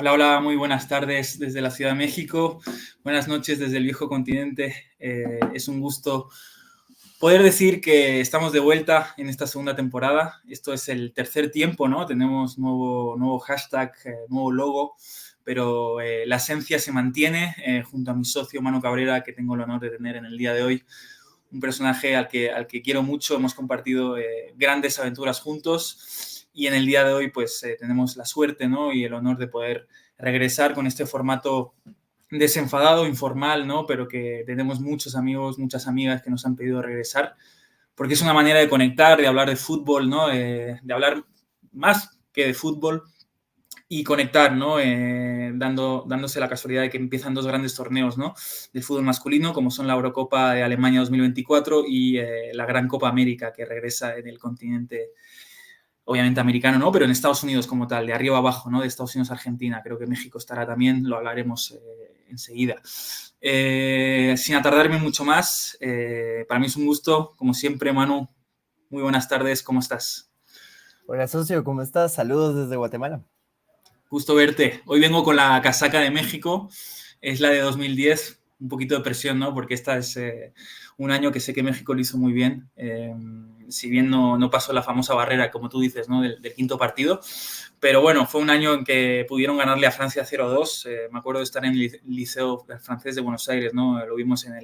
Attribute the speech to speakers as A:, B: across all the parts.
A: Hola, hola, muy buenas tardes desde la Ciudad de México, buenas noches desde el viejo continente. Es un gusto poder decir que estamos de vuelta en esta segunda temporada. Esto es el tercer tiempo, ¿no? Tenemos nuevo hashtag, nuevo logo, pero la esencia se mantiene junto a mi socio Manu Cabrera, que tengo el honor de tener en el día de hoy. Un personaje al que quiero mucho, hemos compartido grandes aventuras juntos y en el día de hoy pues tenemos la suerte, ¿no? Y el honor de poder regresar con este formato desenfadado, informal, ¿no? Pero que tenemos muchos amigos, muchas amigas que nos han pedido regresar porque es una manera de conectar, de hablar de fútbol, ¿no? De hablar más que de fútbol y conectar, ¿no? Dándose la casualidad de que empiezan dos grandes torneos, ¿no? Del fútbol masculino, como son la Eurocopa de Alemania 2024 y la Gran Copa América, que regresa en el continente, obviamente americano, ¿no? Pero en Estados Unidos como tal, de arriba abajo, ¿no? De Estados Unidos a Argentina. Creo que México estará también, lo hablaremos enseguida. Sin atardarme mucho más, para mí es un gusto, como siempre, Manu. Muy buenas tardes, ¿cómo estás?
B: Hola socio, ¿cómo estás? Saludos desde Guatemala.
A: Gusto verte. Hoy vengo con la casaca de México, es la de 2010, un poquito de presión, ¿no? Porque esta es un año que sé que México lo hizo muy bien, si bien no pasó la famosa barrera, como tú dices, ¿no? Del quinto partido, pero bueno, fue un año en que pudieron ganarle a Francia 0-2, me acuerdo de estar en el Liceo Francés de Buenos Aires, ¿no? Lo vimos en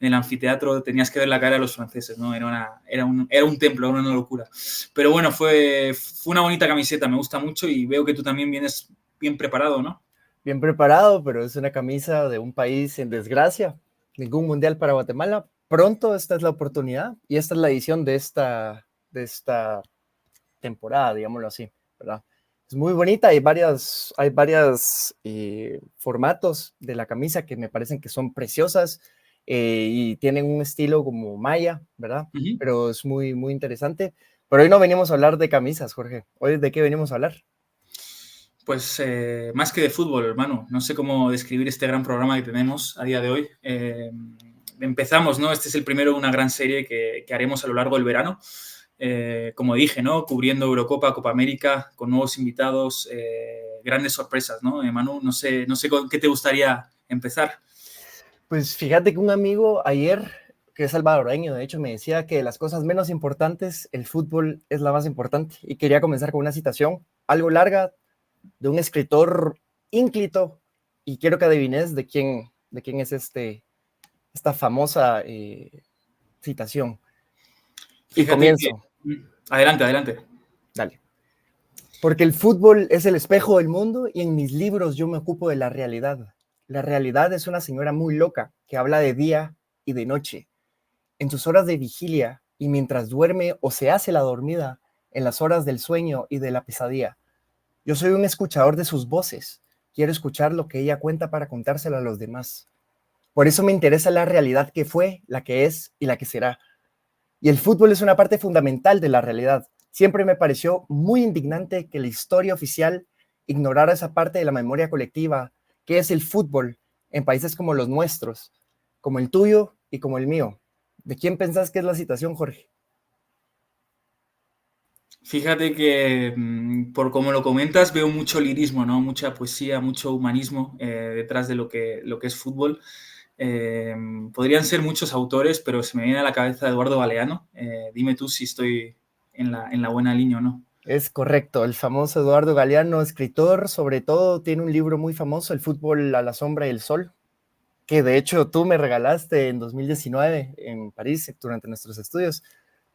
A: el anfiteatro, tenías que ver la cara de los franceses, ¿no? Era un templo, era una locura. Pero bueno, fue una bonita camiseta, me gusta mucho y veo que tú también vienes bien preparado, ¿no?
B: Bien preparado, pero es una camisa de un país en desgracia. Ningún mundial para Guatemala. Pronto esta es la oportunidad y esta es la edición de esta temporada, digámoslo así, ¿verdad? Es muy bonita, hay varias formatos de la camisa que me parecen que son preciosas y tienen un estilo como maya, ¿verdad?
A: Uh-huh.
B: Pero es muy, muy interesante. Pero hoy no venimos a hablar de camisas, Jorge. Hoy, ¿de qué venimos a hablar?
A: Pues más que de fútbol, hermano. No sé cómo describir este gran programa que tenemos a día de hoy. Empezamos, ¿no? Este es el primero de una gran serie que haremos a lo largo del verano. Como dije, ¿no? Cubriendo Eurocopa, Copa América, con nuevos invitados, grandes sorpresas, ¿no? Manu, no sé con qué te gustaría empezar.
B: Pues fíjate que un amigo ayer, que es salvadoreño, de hecho, me decía que de las cosas menos importantes, el fútbol es la más importante. Y quería comenzar con una citación algo larga de un escritor ínclito, y quiero que adivines de quién es esta famosa citación. Y
A: Fíjate que...
B: comienzo,
A: Adelante, adelante.
B: dale. Porque el fútbol es el espejo del mundo y en mis libros yo me ocupo de la realidad. La realidad es una señora muy loca que habla de día y de noche, en sus horas de vigilia y mientras duerme o se hace la dormida, en las horas del sueño y de la pesadilla. Yo soy un escuchador de sus voces. Quiero escuchar lo que ella cuenta para contárselo a los demás. Por eso me interesa la realidad que fue, la que es y la que será. Y el fútbol es una parte fundamental de la realidad. Siempre me pareció muy indignante que la historia oficial ignorara esa parte de la memoria colectiva, que es el fútbol, en países como los nuestros, como el tuyo y como el mío. ¿De quién pensás que es la citación, Jorge?
A: Fíjate que por como lo comentas veo mucho lirismo, ¿no? Mucha poesía, mucho humanismo detrás de lo que es fútbol. Eh, Podrían ser muchos autores, pero se me viene a la cabeza Eduardo Galeano. Dime tú si estoy en la buena línea o no.
B: Es correcto, el famoso Eduardo Galeano, escritor, sobre todo tiene un libro muy famoso, El fútbol a la sombra y el sol, que de hecho tú me regalaste en 2019 en París durante nuestros estudios.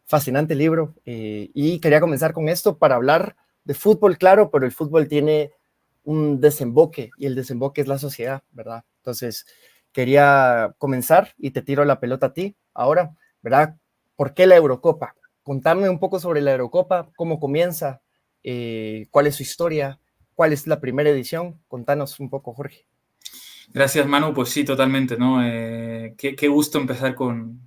B: Fascinante libro. Y quería comenzar con esto para hablar de fútbol, claro, pero el fútbol tiene un desemboque y el desemboque es la sociedad, ¿verdad? Entonces, quería comenzar y te tiro la pelota a ti ahora, ¿verdad? ¿Por qué la Eurocopa? Contame un poco sobre la Eurocopa, cómo comienza, cuál es su historia, cuál es la primera edición. Contanos un poco, Jorge.
A: Gracias, Manu. Pues sí, totalmente, ¿no? Qué gusto empezar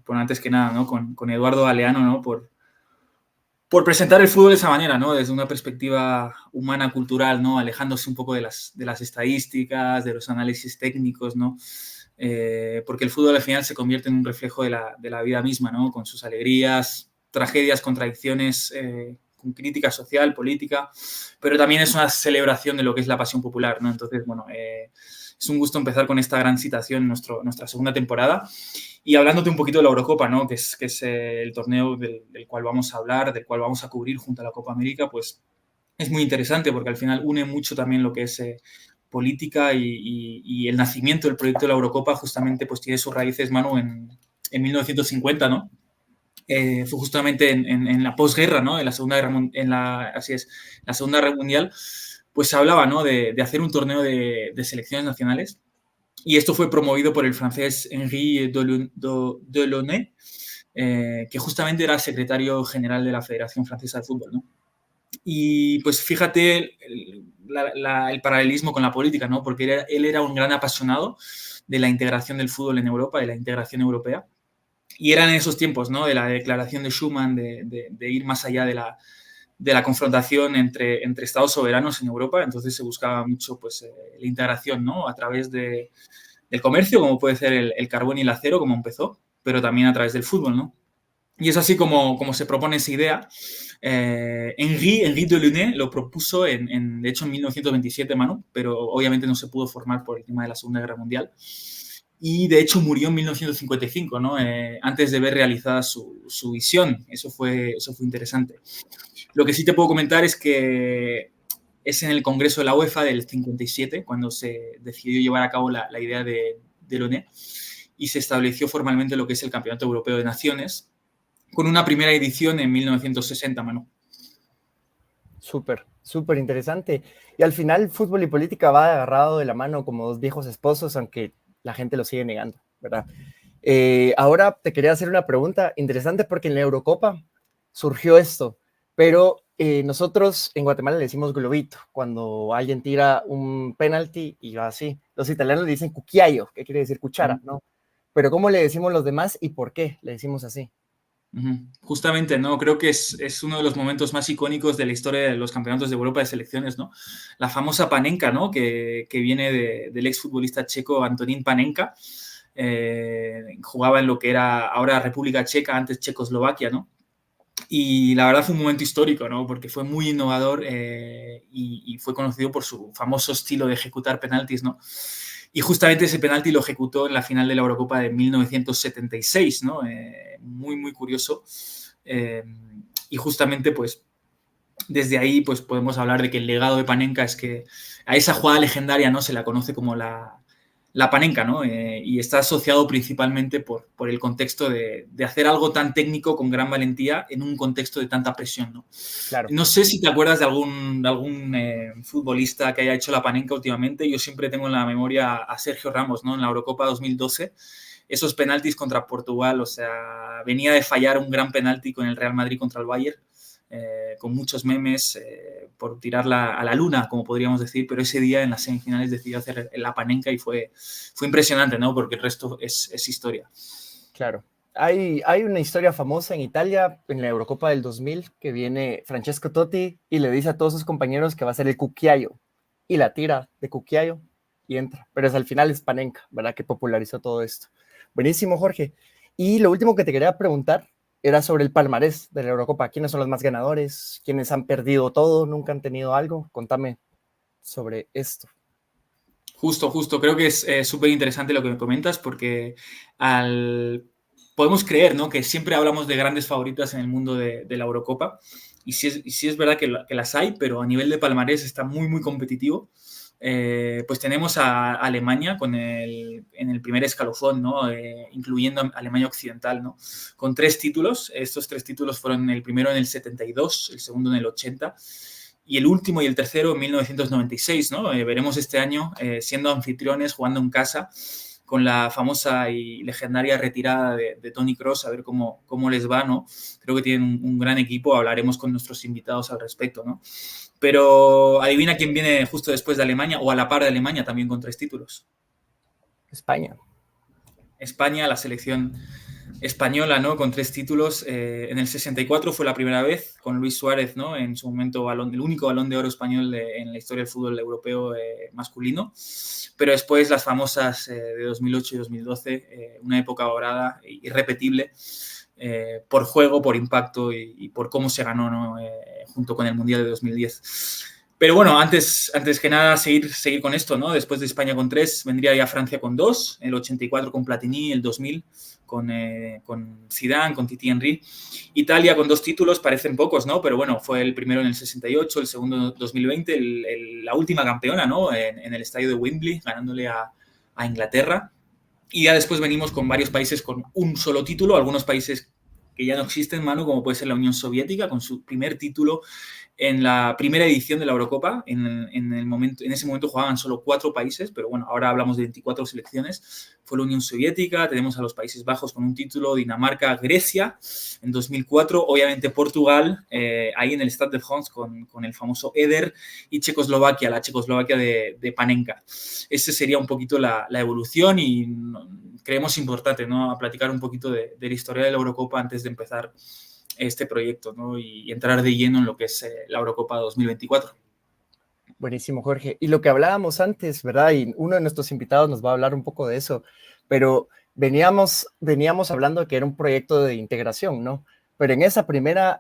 A: antes que nada, ¿no? Con Eduardo Galeano, ¿no? Por presentar el fútbol de esa manera, ¿no? Desde una perspectiva humana, cultural, ¿no? Alejándose un poco de las estadísticas, de los análisis técnicos, ¿no? Porque el fútbol al final se convierte en un reflejo de la vida misma, ¿no? Con sus alegrías, tragedias, contradicciones, con crítica social, política, pero también es una celebración de lo que es la pasión popular, ¿no? Entonces, bueno, es un gusto empezar con esta gran citación en nuestra segunda temporada. Y hablándote un poquito de la Eurocopa, ¿no? Que es el torneo del cual vamos a hablar, del cual vamos a cubrir junto a la Copa América, pues es muy interesante porque al final une mucho también lo que es política y el nacimiento del proyecto de la Eurocopa justamente pues tiene sus raíces, Manu, en 1950, ¿no? Fue justamente en la posguerra, ¿no? En la Segunda Guerra así es, la Segunda Guerra Mundial, pues se hablaba, ¿no? De hacer un torneo de selecciones nacionales. Y esto fue promovido por el francés Henri Delaunay, que justamente era secretario general de la Federación Francesa de Fútbol, ¿no? Y pues fíjate el paralelismo con la política, ¿no? Porque él era un gran apasionado de la integración del fútbol en Europa, de la integración europea. Y eran esos tiempos, ¿no? De la declaración de Schuman, de ir más allá de la confrontación entre estados soberanos en Europa. Entonces se buscaba mucho pues, la integración, ¿no? A través del comercio, como puede ser el carbón y el acero, como empezó, pero también a través del fútbol, ¿no? Y es así como se propone esa idea. Henri Delaunay lo propuso, de hecho, en 1927, Manu, pero obviamente no se pudo formar por el tema de la Segunda Guerra Mundial. Y, de hecho, murió en 1955, ¿no? Antes de ver realizada su visión. Eso fue interesante. Lo que sí te puedo comentar es que es en el Congreso de la UEFA del 57 cuando se decidió llevar a cabo la idea de Delaunay y se estableció formalmente lo que es el Campeonato Europeo de Naciones, con una primera edición en 1960, Manu.
B: Súper interesante. Y al final, fútbol y política va agarrado de la mano como dos viejos esposos, aunque la gente lo sigue negando, ¿verdad? Ahora te quería hacer una pregunta interesante porque en la Eurocopa surgió esto, pero nosotros en Guatemala le decimos globito cuando alguien tira un penalti y va así. Los italianos le dicen cucchiaio, que quiere decir cuchara, ¿no? Pero ¿cómo le decimos los demás y por qué le decimos así?
A: Justamente, ¿no? Creo que es uno de los momentos más icónicos de la historia de los campeonatos de Europa de selecciones, ¿no? La famosa Panenka, ¿no? Que viene del exfutbolista checo Antonín Panenka. Jugaba en lo que era ahora República Checa, antes Checoslovaquia, ¿no? Y la verdad fue un momento histórico, ¿no? Porque fue muy innovador y fue conocido por su famoso estilo de ejecutar penaltis, ¿no? Y justamente ese penalti lo ejecutó en la final de la Eurocopa de 1976, ¿no? Muy curioso. Y justamente, pues, desde ahí, pues, podemos hablar de que el legado de Panenka es que a esa jugada legendaria, ¿no? Se la conoce como la Panenka, ¿no? Y está asociado principalmente por el contexto de hacer algo tan técnico con gran valentía en un contexto de tanta presión, ¿no?
B: Claro.
A: No sé si te acuerdas de algún futbolista que haya hecho la Panenka últimamente. Yo siempre tengo en la memoria a Sergio Ramos, ¿no? En la Eurocopa 2012, esos penaltis contra Portugal, o sea, venía de fallar un gran penalti con el Real Madrid contra el Bayern, con muchos memes por tirarla a la luna, como podríamos decir, pero ese día en las semifinales decidió hacer la Panenka y fue impresionante, ¿no? Porque el resto es historia.
B: Claro. Hay una historia famosa en Italia, en la Eurocopa del 2000, que viene Francesco Totti y le dice a todos sus compañeros que va a ser el cucchiaio, y la tira de cucchiaio y entra. Pero al final es Panenka, ¿verdad? Que popularizó todo esto. Buenísimo, Jorge. Y lo último que te quería preguntar era sobre el palmarés de la Eurocopa. ¿Quiénes son los más ganadores? ¿Quiénes han perdido todo? ¿Nunca han tenido algo? Contame sobre esto.
A: Justo. Creo que es súper interesante lo que me comentas porque podemos creer, ¿no? Que siempre hablamos de grandes favoritas en el mundo de la Eurocopa y sí es verdad que las hay, pero a nivel de palmarés está muy competitivo. Pues tenemos a Alemania en el primer escalofón, ¿no? Incluyendo a Alemania Occidental, ¿no? Con 3 títulos. Estos 3 títulos fueron el primero en el 72, el segundo en el 80 y el último y el tercero en 1996, ¿no? Veremos este año siendo anfitriones, jugando en casa, con la famosa y legendaria retirada de Toni Kroos, a ver cómo les va, ¿no? Creo que tienen un gran equipo, hablaremos con nuestros invitados al respecto, ¿no? Pero adivina quién viene justo después de Alemania, o a la par de Alemania, también con 3 títulos.
B: España.
A: España, la selección española, ¿no? Con 3 títulos. En el 64 fue la primera vez con Luis Suárez, ¿no? En su momento el único Balón de Oro español en la historia del fútbol europeo masculino. Pero después las famosas de 2008 y 2012, una época dorada, irrepetible. por juego, por impacto y por cómo se ganó, ¿no? Junto con el Mundial de 2010. Pero bueno, antes que nada, seguir con esto, ¿no? Después de España con 3, vendría ya Francia con 2, el 84 con Platini, el 2000 con Zidane, con Titi Henry. Italia con 2 títulos, parecen pocos, ¿no? Pero bueno, fue el primero en el 68, el segundo en 2020, la última campeona, ¿no? En el estadio de Wembley, ganándole a Inglaterra. Y ya después venimos con varios países con un solo título, algunos países que ya no existen, Manu, como puede ser la Unión Soviética, con su primer título en la primera edición de la Eurocopa. En ese momento jugaban solo 4 países, pero bueno, ahora hablamos de 24 selecciones. Fue la Unión Soviética, tenemos a los Países Bajos con un título, Dinamarca, Grecia en 2004, obviamente Portugal, ahí en el Stade de France con el famoso Eder, y Checoslovaquia, la Checoslovaquia de Panenka. Esa sería un poquito la evolución y creemos importante, ¿no? A platicar un poquito de la historia de la Eurocopa antes de empezar este proyecto, ¿no? Y entrar de lleno en lo que es la Eurocopa 2024.
B: Buenísimo, Jorge. Y lo que hablábamos antes, ¿verdad? Y uno de nuestros invitados nos va a hablar un poco de eso, pero veníamos hablando de que era un proyecto de integración, ¿no? Pero en esa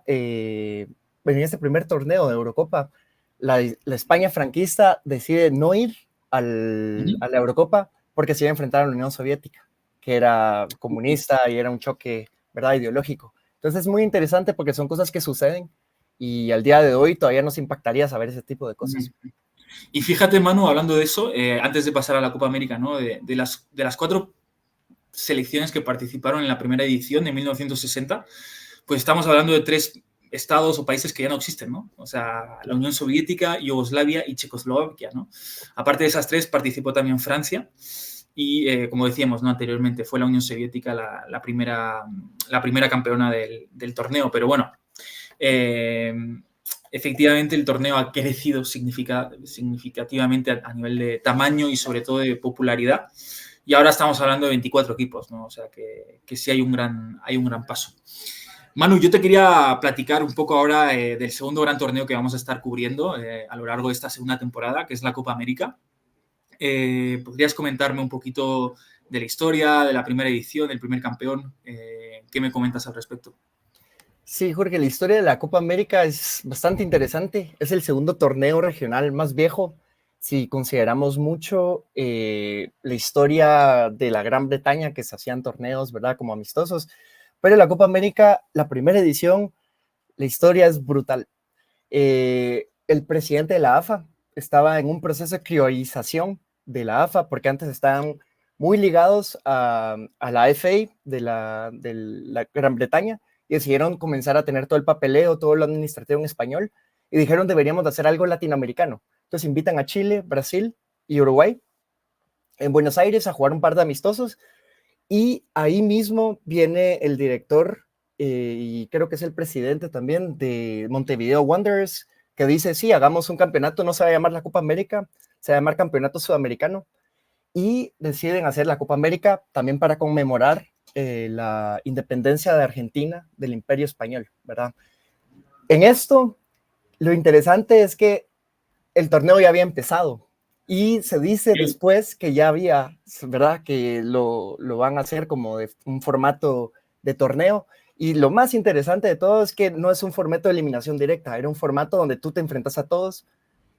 B: en ese primer torneo de Eurocopa, la España franquista decide no ir a la Eurocopa porque se iba a enfrentar a la Unión Soviética, que era comunista y era un choque, ¿verdad? Ideológico. Entonces es muy interesante porque son cosas que suceden y al día de hoy todavía nos impactaría saber ese tipo de cosas.
A: Y fíjate, Manu, hablando de eso, antes de pasar a la Copa América, ¿no? De las 4 selecciones que participaron en la primera edición de 1960, pues estamos hablando de 3 estados o países que ya no existen, ¿no? O sea, la Unión Soviética, Yugoslavia y Checoslovaquia, ¿no? Aparte de esas 3, participó también Francia. Y como decíamos, ¿no? Anteriormente fue la Unión Soviética la primera campeona del torneo. Pero bueno, efectivamente el torneo ha crecido significativamente a nivel de tamaño y sobre todo de popularidad. Y ahora estamos hablando de 24 equipos, ¿no? O sea que sí hay un gran paso. Manu, yo te quería platicar un poco ahora del segundo gran torneo que vamos a estar cubriendo a lo largo de esta segunda temporada, que es la Copa América. ¿Podrías comentarme un poquito de la historia, de la primera edición, del primer campeón? ¿Qué me comentas al respecto?
B: Sí, Jorge, la historia de la Copa América es bastante interesante. Es el segundo torneo regional más viejo, si consideramos mucho la historia de la Gran Bretaña, que se hacían torneos, ¿verdad? Como amistosos. Pero la Copa América, la primera edición, la historia es brutal. El presidente de la AFA estaba en un proceso de criollización de la AFA, porque antes estaban muy ligados a la FA de la Gran Bretaña, y decidieron comenzar a tener todo el papeleo, todo lo administrativo en español, y dijeron deberíamos de hacer algo latinoamericano. Entonces invitan a Chile, Brasil y Uruguay en Buenos Aires a jugar un par de amistosos, y ahí mismo viene el director, y creo que es el presidente también de Montevideo Wanderers, que dice, sí, hagamos un campeonato, no se va a llamar la Copa América, se va a llamar Campeonato Sudamericano, y deciden hacer la Copa América también para conmemorar la independencia de Argentina del Imperio Español, ¿verdad? En esto, lo interesante es que el torneo ya había empezado y se dice después que ya había, ¿verdad? Que lo van a hacer como de un formato de torneo. Y lo más interesante de todo es que no es un formato de eliminación directa, era un formato donde tú te enfrentas a todos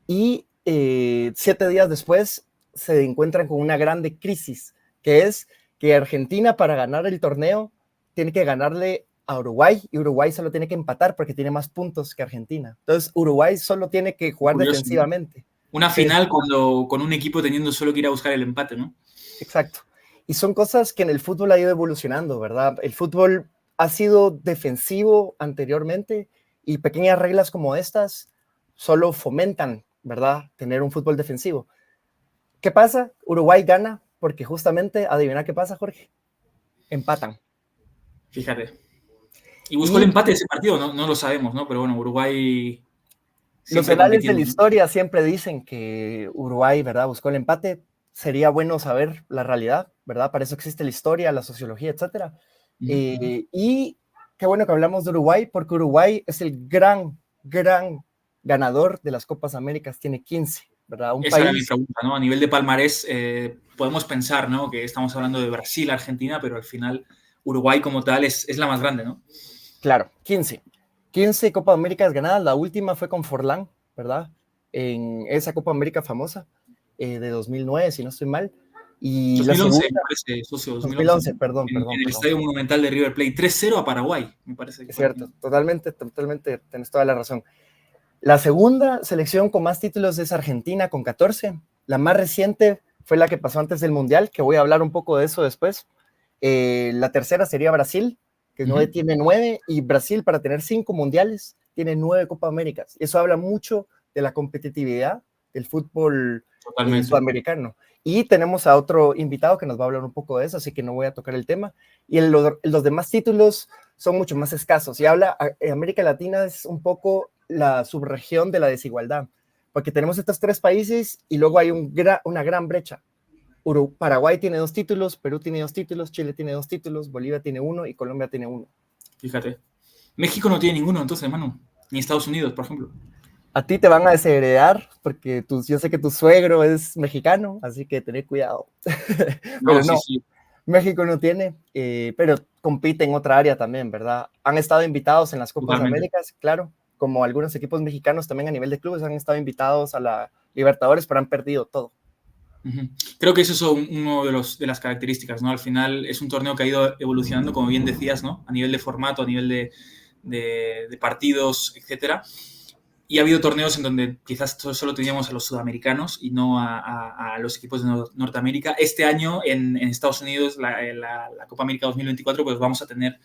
B: y 7 días después se encuentran con una grande crisis, que es que Argentina para ganar el torneo tiene que ganarle a Uruguay y Uruguay solo tiene que empatar porque tiene más puntos que Argentina. Entonces Uruguay solo tiene que jugar defensivamente.
A: Una final con un equipo teniendo solo que ir a buscar el empate, ¿no?
B: Exacto. Y son cosas que en el fútbol ha ido evolucionando, ¿verdad? El fútbol ha sido defensivo anteriormente y pequeñas reglas como estas solo fomentan, ¿verdad? Tener un fútbol defensivo. ¿Qué pasa? Uruguay gana porque justamente, adivina qué pasa, Jorge. Empatan.
A: Fíjate. Y buscó el empate de ese partido, no lo sabemos, ¿no? Pero bueno, Uruguay...
B: Los anales de la historia siempre dicen que Uruguay, ¿verdad? Buscó el empate. Sería bueno saber la realidad, ¿verdad? Para eso existe la historia, la sociología, etc. Y qué bueno que hablamos de Uruguay, porque Uruguay es el gran ganador de las Copas Américas. Tiene 15, ¿verdad?
A: Esa era mi pregunta, ¿no? A nivel de palmarés, podemos pensar, ¿no? Que estamos hablando de Brasil, Argentina, pero al final Uruguay como tal es la más grande, ¿no?
B: Claro, 15. 15 Copa Américas ganadas, la última fue con Forlán, ¿verdad? En esa Copa América famosa de 2009, si no estoy mal. Y la
A: 2011,
B: segunda,
A: me parece, socio, 2011,
B: 2011, perdón,
A: en el
B: perdón.
A: Estadio Monumental de River Plate, 3-0 a Paraguay, me parece que
B: Es
A: fue la
B: cierto,
A: final.
B: totalmente, tenés toda la razón. La segunda selección con más títulos es Argentina con 14. La más reciente fue la que pasó antes del Mundial, que voy a hablar un poco de eso después. La tercera sería Brasil, que tiene 9, y Brasil, para tener 5 mundiales, tiene 9 Copa Américas. Eso habla mucho de la competitividad del fútbol
A: Totalmente.
B: sudamericano. Y tenemos a otro invitado que nos va a hablar un poco de eso, así que no voy a tocar el tema. Y los demás títulos son mucho más escasos. Y América Latina es un poco la subregión de la desigualdad, porque tenemos estos 3 países y luego hay una gran brecha. Paraguay tiene 2 títulos, Perú tiene 2 títulos, Chile tiene 2 títulos, Bolivia tiene 1 y Colombia tiene 1.
A: Fíjate. México no tiene ninguno, entonces, Manu. Ni Estados Unidos, por ejemplo.
B: A ti te van a desheredar porque yo sé que tu suegro es mexicano, así que tené cuidado.
A: No,
B: Pero
A: sí,
B: no,
A: sí.
B: México no tiene, pero compite en otra área también, ¿verdad? Han estado invitados en las Copas
A: Totalmente.
B: Américas, claro, como algunos equipos mexicanos también a nivel de clubes han estado invitados a la Libertadores, pero han perdido todo.
A: Uh-huh. Creo que eso es uno de las características, ¿no? Al final es un torneo que ha ido evolucionando, como bien decías, ¿no? A nivel de formato, a nivel de partidos, etcétera. Y ha habido torneos en donde quizás solo teníamos a los sudamericanos y no a los equipos de Norteamérica. Este año en Estados Unidos, la Copa América 2024, pues vamos a tener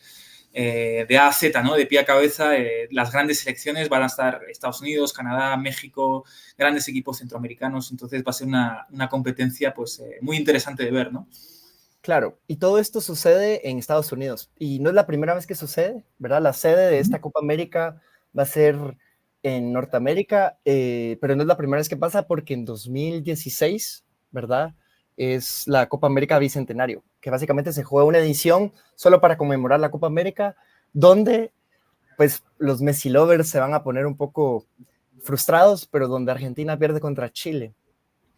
A: de A a Z, ¿no? De pie a cabeza, las grandes selecciones van a estar Estados Unidos, Canadá, México, grandes equipos centroamericanos. Entonces va a ser una competencia pues muy interesante de ver, ¿no?
B: Claro, y todo esto sucede en Estados Unidos y no es la primera vez que sucede, ¿verdad? La sede de esta Copa América va a ser en Norteamérica, pero no es la primera vez que pasa porque en 2016, ¿verdad? Es la Copa América Bicentenario, que básicamente se juega una edición solo para conmemorar la Copa América, donde pues los Messi lovers se van a poner un poco frustrados, pero donde Argentina pierde contra Chile.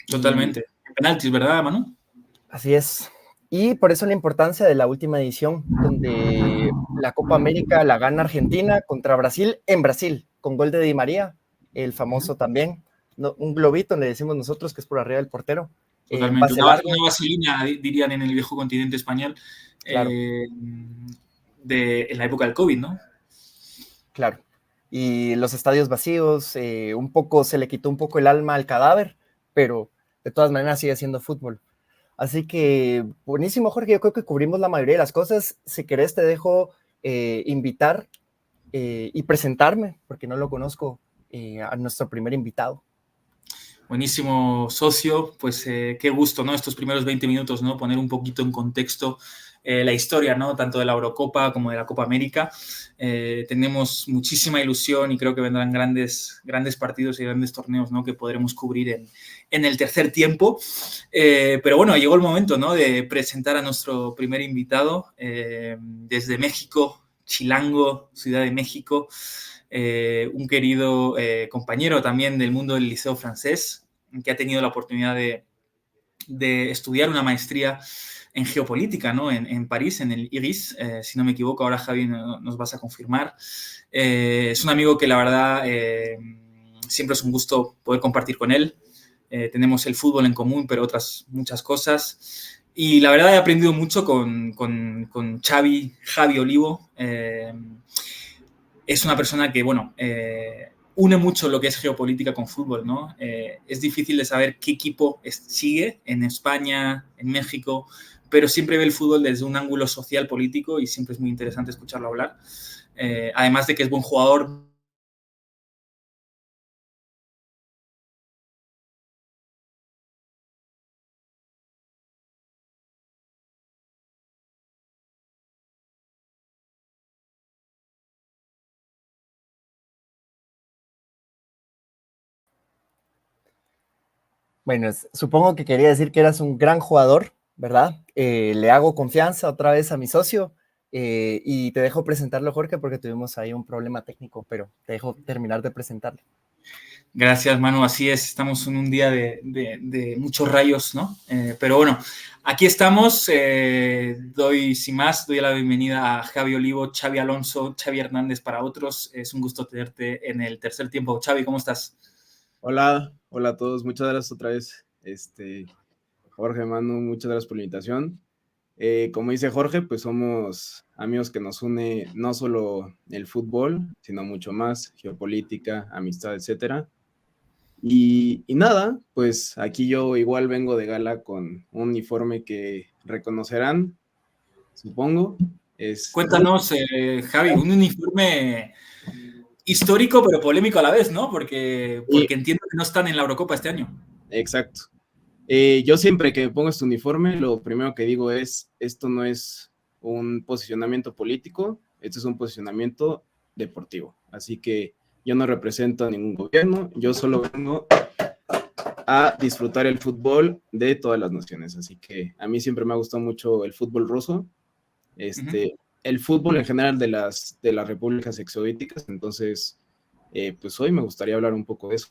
B: Y
A: Totalmente. Penaltis, ¿verdad, Manu?
B: así es. Y por eso la importancia de la última edición, donde la Copa América la gana Argentina contra Brasil en Brasil, con gol de Di María, el famoso también, ¿no? Un globito, le decimos nosotros, que es por arriba del portero, en
A: Totalmente.
B: pase largo.
A: Una vaselina, dirían en el viejo continente español,
B: Claro,
A: en la época del COVID, ¿no?
B: claro. Y los estadios vacíos, un poco se le quitó un poco el alma al cadáver, pero de todas maneras sigue siendo fútbol. Así que buenísimo, Jorge. Yo creo que cubrimos la mayoría de las cosas. Si querés, te dejo invitar y presentarme, porque no lo conozco, a nuestro primer invitado.
A: Buenísimo, socio. Pues qué gusto, ¿no? Estos primeros 20 minutos, ¿no? Poner un poquito en contexto la historia, ¿no? Tanto de la Eurocopa como de la Copa América. Tenemos muchísima ilusión y creo que vendrán grandes partidos y grandes torneos, ¿no? Que podremos cubrir en el tercer tiempo. Pero bueno, llegó el momento, ¿no? De presentar a nuestro primer invitado desde México, Chilango, Ciudad de México. Un querido compañero también del mundo del liceo francés, que ha tenido la oportunidad de estudiar una maestría en geopolítica, ¿no? En París, en el IRIS, si no me equivoco, ahora Javi nos vas a confirmar. Es un amigo que la verdad siempre es un gusto poder compartir con él. Tenemos el fútbol en común, pero otras muchas cosas. Y la verdad he aprendido mucho con Javi Olivo. Es una persona que, bueno, une mucho lo que es geopolítica con fútbol, ¿no? Es difícil de saber qué equipo sigue en España, en México, pero siempre ve el fútbol desde un ángulo social político y siempre es muy interesante escucharlo hablar. Además de que es buen jugador.
B: Bueno, supongo que quería decir que eras un gran jugador, ¿verdad? Le hago confianza otra vez a mi socio y te dejo presentarlo, Jorge, porque tuvimos ahí un problema técnico, pero te dejo terminar de presentarlo.
A: Gracias, Manu. Así es, estamos en un día de muchos rayos, ¿no? Pero bueno, aquí estamos. Sin más, doy la bienvenida a Javi Olivo, Xavi Alonso, Xavi Hernández para otros. Es un gusto tenerte en el tercer tiempo. Xavi, ¿cómo estás?
C: Hola, hola a todos. Muchas gracias otra vez. Jorge, Manu, muchas gracias por la invitación. Como dice Jorge, pues somos amigos que nos une no solo el fútbol, sino mucho más, geopolítica, amistad, etcétera. Y nada, pues aquí yo igual vengo de gala con un uniforme que reconocerán, supongo.
A: Cuéntanos, Javi, un uniforme histórico pero polémico a la vez, ¿no? Porque entiendo que no están en la Eurocopa este año.
C: Exacto. Yo siempre que me pongo este uniforme, lo primero que digo es, esto no es un posicionamiento político, esto es un posicionamiento deportivo. Así que yo no represento a ningún gobierno, yo solo vengo a disfrutar el fútbol de todas las naciones. Así que a mí siempre me ha gustado mucho el fútbol ruso, el fútbol en general de las repúblicas exsoviéticas. Entonces, pues hoy me gustaría hablar un poco de eso.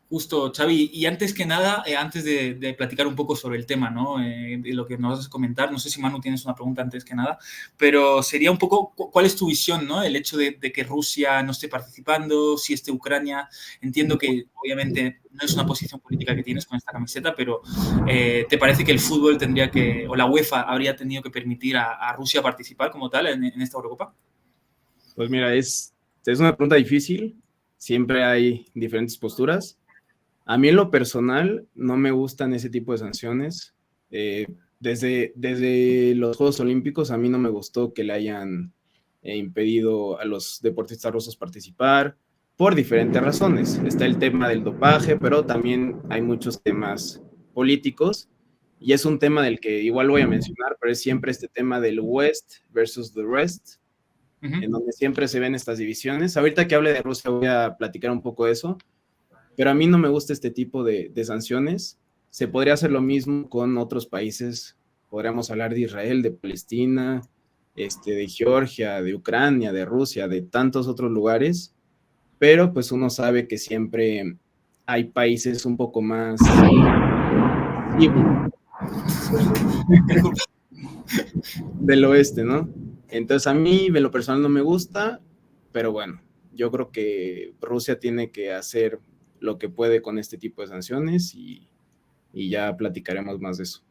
A: Justo, Xavi, y antes que nada, antes de platicar un poco sobre el tema, ¿no? De lo que nos vas a comentar, no sé si Manu tienes una pregunta antes que nada, pero sería un poco, ¿cuál es tu visión, ¿no? El hecho de que Rusia no esté participando, si esté Ucrania, entiendo que obviamente no es una posición política que tienes con esta camiseta, pero ¿te parece que el fútbol tendría que, o la UEFA habría tenido que permitir a Rusia participar como tal en esta Eurocopa?
C: Pues mira, es una pregunta difícil, siempre hay diferentes posturas. A mí en lo personal no me gustan ese tipo de sanciones. Desde los Juegos Olímpicos a mí no me gustó que le hayan impedido a los deportistas rusos participar por diferentes razones. Está el tema del dopaje, pero también hay muchos temas políticos y es un tema del que igual voy a mencionar, pero es siempre este tema del West versus the Rest, en donde siempre se ven estas divisiones. Ahorita que hable de Rusia voy a platicar un poco de eso, pero a mí no me gusta este tipo de sanciones. Se podría hacer lo mismo con otros países. Podríamos hablar de Israel, de Palestina, de Georgia, de Ucrania, de Rusia, de tantos otros lugares, pero pues uno sabe que siempre hay países un poco más del oeste, ¿no? Entonces a mí en lo personal no me gusta, pero bueno, yo creo que Rusia tiene que hacer lo que puede con este tipo de sanciones y ya platicaremos más de eso.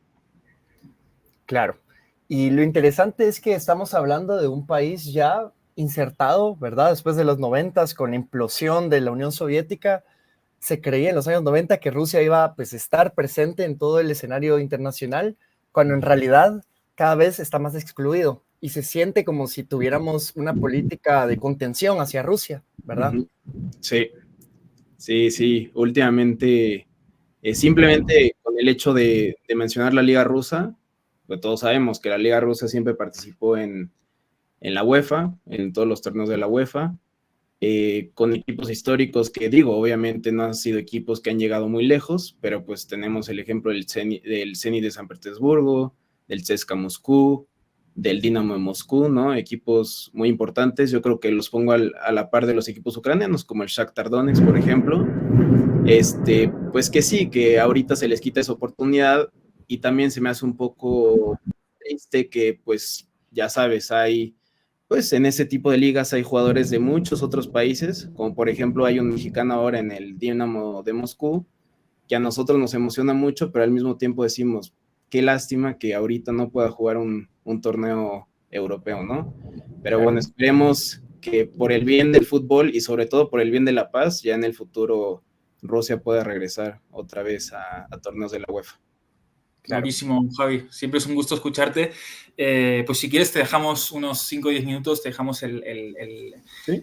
B: Claro. Y lo interesante es que estamos hablando de un país ya insertado, ¿verdad? Después de los 90, con la implosión de la Unión Soviética, se creía en los años 90 que Rusia iba pues, a estar presente en todo el escenario internacional, cuando en realidad cada vez está más excluido y se siente como si tuviéramos una política de contención hacia Rusia, ¿verdad?
C: Sí, sí, sí. Últimamente, simplemente con el hecho de mencionar la Liga Rusa, pues todos sabemos que la Liga Rusa siempre participó en la UEFA, en todos los torneos de la UEFA, con equipos históricos que digo, obviamente no han sido equipos que han llegado muy lejos, pero pues tenemos el ejemplo del Zenit de San Petersburgo, del CSKA Moscú, del Dinamo de Moscú, ¿no? Equipos muy importantes. Yo creo que los pongo a la par de los equipos ucranianos, como el Shakhtar Donetsk, por ejemplo. Pues que sí, que ahorita se les quita esa oportunidad y también se me hace un poco triste que, pues, ya sabes, pues en ese tipo de ligas hay jugadores de muchos otros países, como por ejemplo hay un mexicano ahora en el Dinamo de Moscú, que a nosotros nos emociona mucho, pero al mismo tiempo decimos, qué lástima que ahorita no pueda jugar un torneo europeo, ¿no? Pero bueno, esperemos que por el bien del fútbol y sobre todo por el bien de la paz, ya en el futuro Rusia pueda regresar otra vez a torneos de la UEFA.
A: Claro. Clarísimo, Javi. Siempre es un gusto escucharte. Pues si quieres te dejamos unos 5 o 10 minutos, te dejamos el